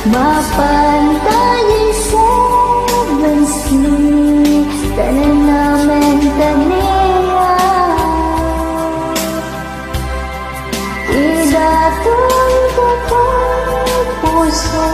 Mapantayang seven seas, tanan namin taniya. Idatong kapag puso,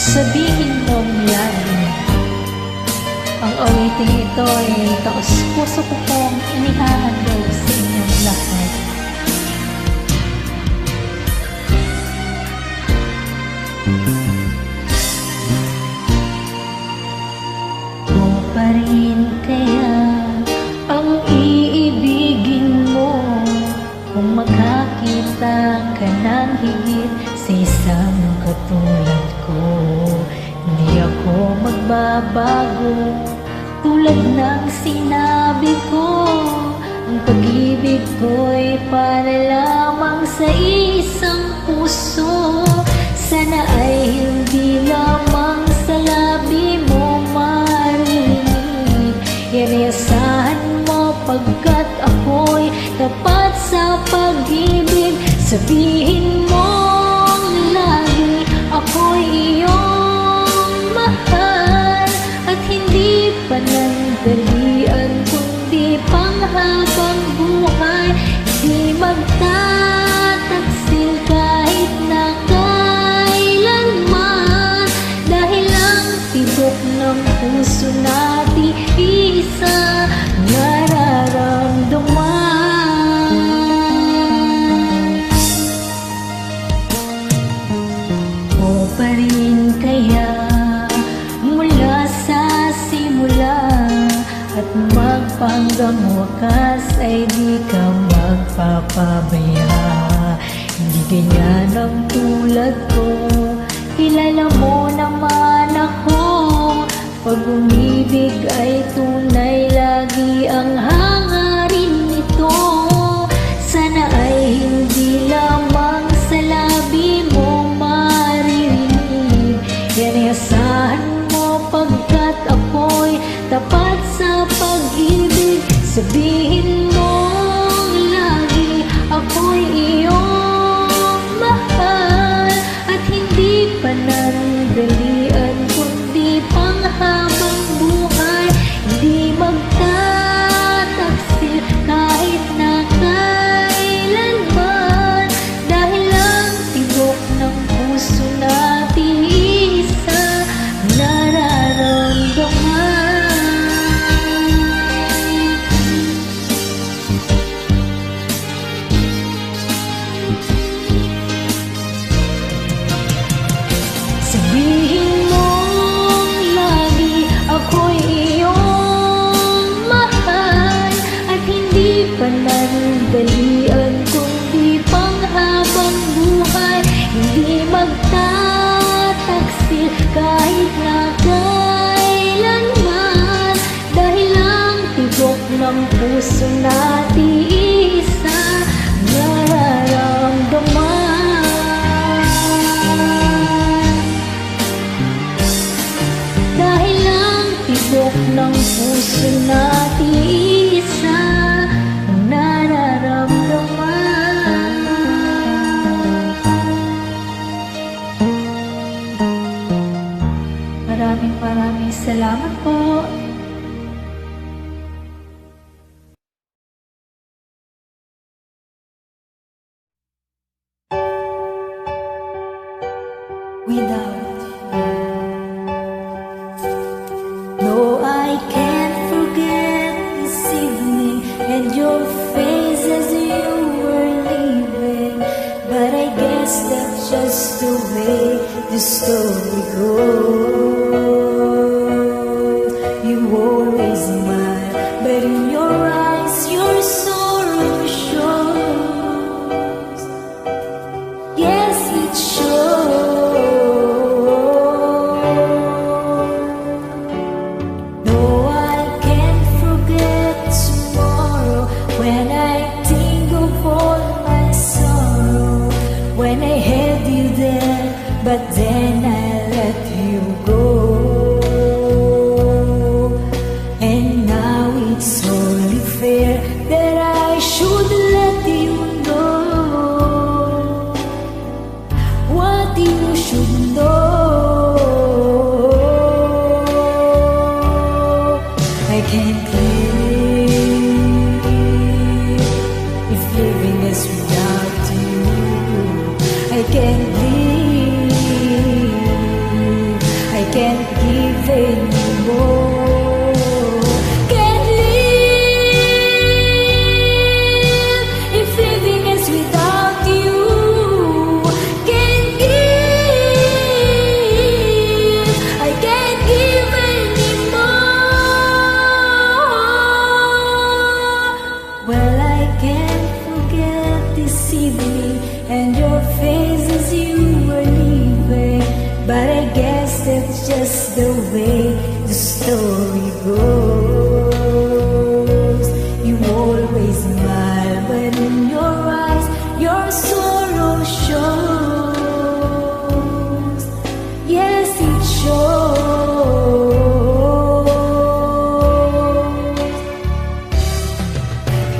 sabihin mong lagi. Ang awiting ito ay taos-puso ko pong inihahandog sa inyong lahat. O pa rin kaya ang iibigin mo kung magkakita ka ng higit sa isang katulad ko. Hindi ako magbabago, tulad ng sinabi ko. Ang pag-ibig ko'y para lamang sa isang puso. Sana ay hindi lamang sa labi mo marinig. Yan ay asahan mo pagkat ako'y tapat sa pag-ibig. Sabihin mo lagi ako'y iyong mahal, at hindi panandalian kundi panghabang buhay. Di magtataksil kahit na kailanman, dahil ang tibok ng puso natin isa nararamdaman. O pa rin kaya mula sa simula at magpanggang wakas ay di ka magpapabaya. Hindi ganyan ang tulad ko, kilala mo naman ako. Pag umibig ay tunay, lagi ang hangarin nito. Sana ay hindi lamang sa labi mo maririnig. Yan ay asahan mo pagkat ako'y tapat sa pag-ibig. Sabihin mo lagi ako'y iyong mahal, at hindi panandalian kundi panghabang buhay. Hindi magtataksil kahit na kailanman, dahil ang tibok ng puso natin isa nararamdaman. Sabihin mo lagi ako'y iyong mahal, at hindi panandalian kundi panghabang buhay. Hindi magtataksil kahit na kailanman, dahil ang tibok ng puso natin isa nararamdaman. Dahil ang tibok ng puso natin isa nararamdaman. Maraming salamat po. Without no, I can't forget this evening and your face as you were leaving. But I guess guess that's just the way the story goes. You always smile, but in your eyes your sorrow shows. Yes, it shows. No, I can't forget tomorrow when I think of all my sorrow. When I had you there, but then I let you go. And now it's only fair that I should let you know what you should know. I can't live if living is without you. I can't live, I can't give anymore. Can't live if living is without you. Can't give, I can't give anymore. Well, I can't forget this evening and your face as you were leaving, but I guess that's just the way the story goes. You always smile, but in your eyes your sorrow shows. Yes, it shows.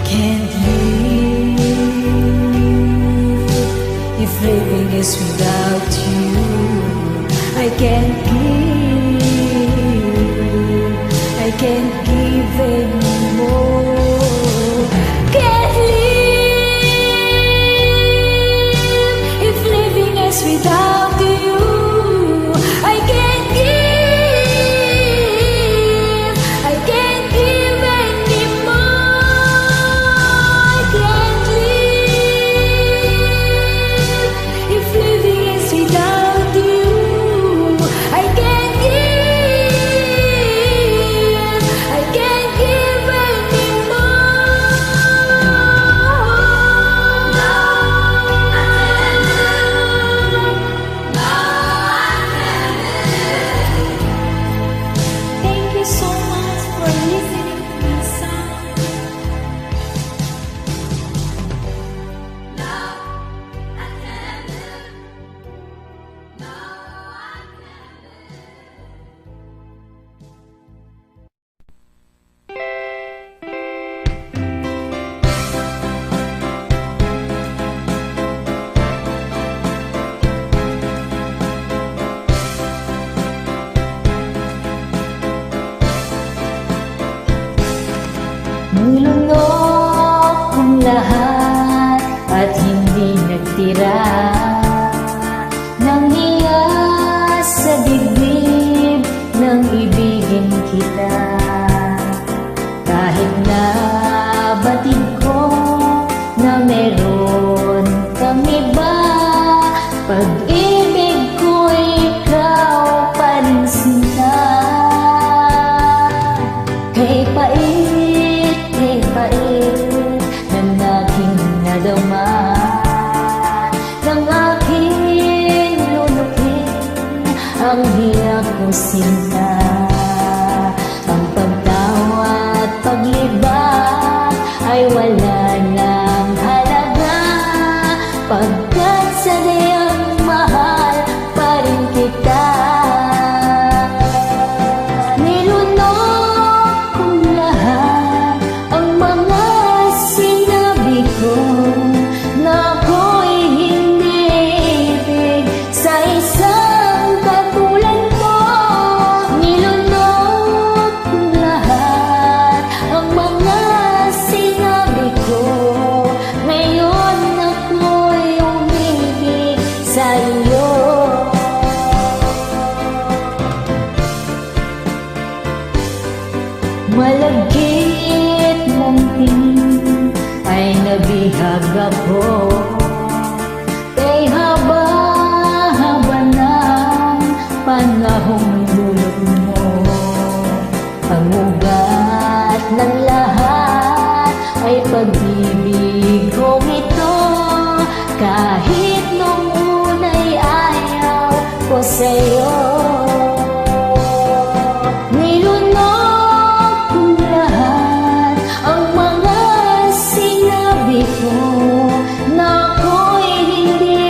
Can't live if living is without you. I can't give, I can't give anymore. Can't live if living is without you. I can't give, I can't give anymore. Can't live if living is without you. I can't give, I can't give anymore. Thank you so much for listening to my song. Nilunok kong lahat at hindi nagtira nang hiya sa dibdib ng ibigin kita. Kahit na batid ko na meron kami ba, pag-ibig ko ikaw pa rin sinta. Kay pait ng aking nadama, ng aking lunukin ang hiya kong sinta. Ang pagtawa at paglibak ay wala nang halaga, pagkat sadyang mahal pa rin kita. Nilunok kong lahat ang mga sinabi ko na ako'y hindi ibig sa isang katulad mo. Nilunok kong lahat ang mga sinabi ko, ngayon ako'y umibig sa iyo. Malagkit mong tingin ay nabihag ako, kay habang sa'yo. Nilunok kong lahat ang mga sinabi ko na ako'y hindi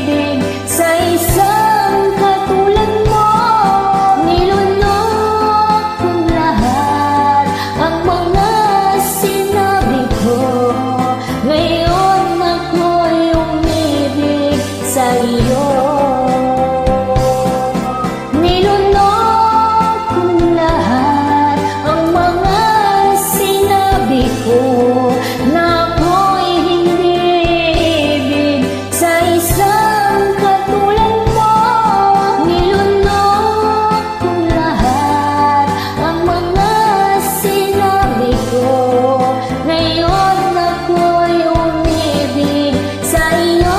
ibig sa isang katulad mo. Nilunok kong lahat ang mga sinabi ko. Ngayon ako'y umibig sa iyo. Nilunok kong lahat ang mga sinabi ko na ako'y hindi ibig sa isang katulad mo. Nilunok kong lahat ang mga sinabi ko. Ngayon ako'y umibig sa iyo.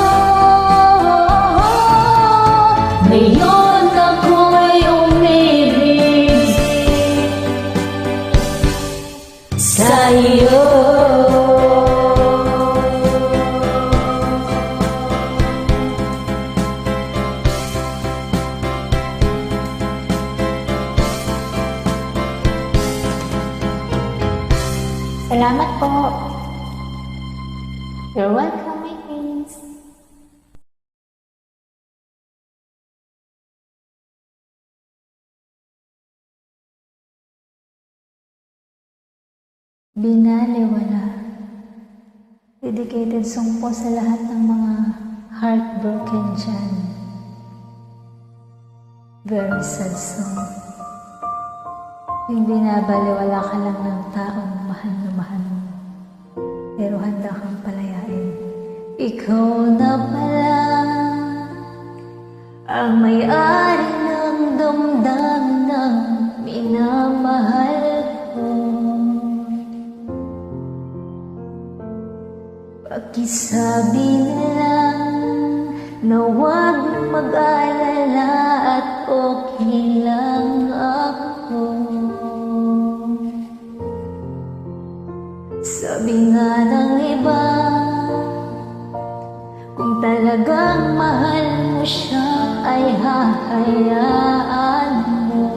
Ngayon ako'y umibig sa iyo. Salamat po. You're welcome, my queens. Binaliwala. Dedicated song po sa lahat ng mga heartbroken dyan. Very sad song. Yung binabaliwala ka lang ng taong mahal na mahal mo, pero handa kang palayain. Ikaw na pala ang may-ari ng damdamin ng minamahal ko. Pakisabi na lang na huwag mag-alala at okay lang ako. Sabi nga ng iba, kung talagang mahal mo siya ay hahayaan mo.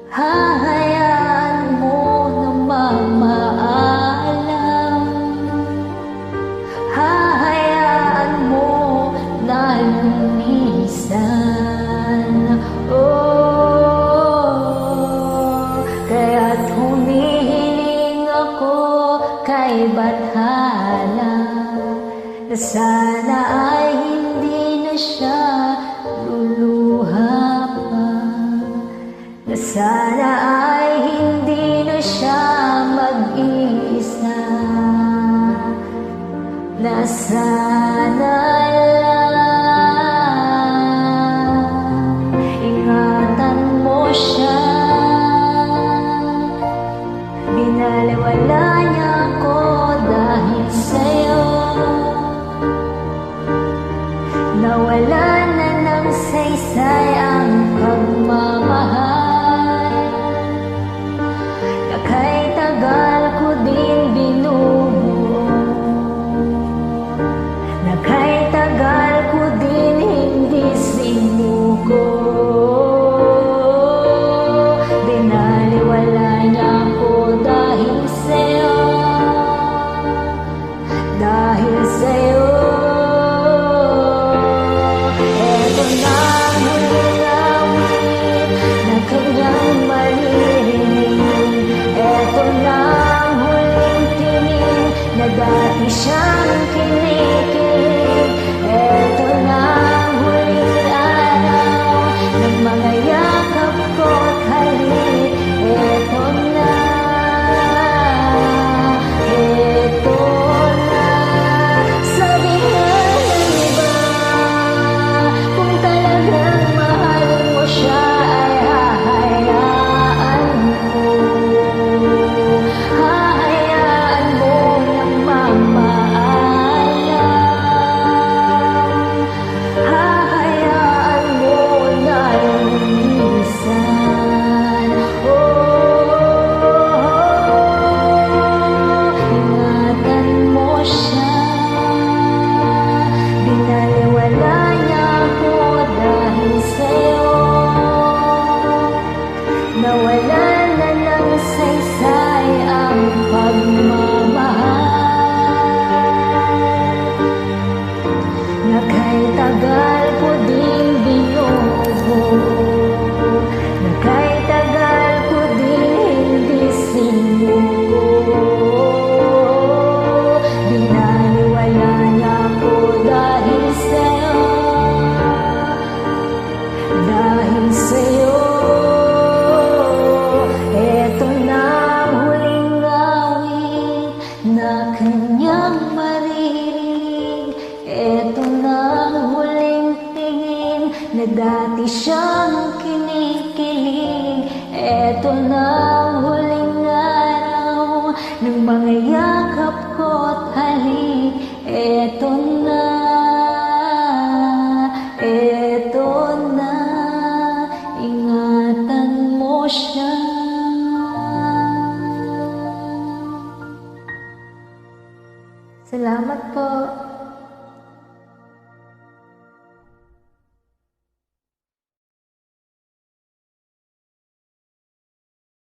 Hahayaan mo na mamaalam. Hahayaan mo na lumisan. Oh, kaya't humihiling ako kay Bathala na sana ay hindi na siya luluha pa. Na sana ay hindi na siya mag-iisa. Na sana lang ingatan mo siya. Binaliwala niya ako dahil sa'yo. Nawala na ng saysay ang pagmamahal na kay tagal ko din binubuo. Na kay tagal ko din hindi sinuko. Binaliwala niya ako dahil sa'yo. Dahil sa'yo. Eto na ang huli na na kay tagal ko din binubo, na kay tagal ko din hindi sinuko. Binaliwala niya ko dahil sa'yo, dahil sa'yo. Eto na ang huling awit na kanyang maririnig. Eto na ang huling tingin na dati siyang kinikilig. Eto na ang huling araw ng mga yakap ko't halik. Eto na, ingatan mo siya. Salamat po.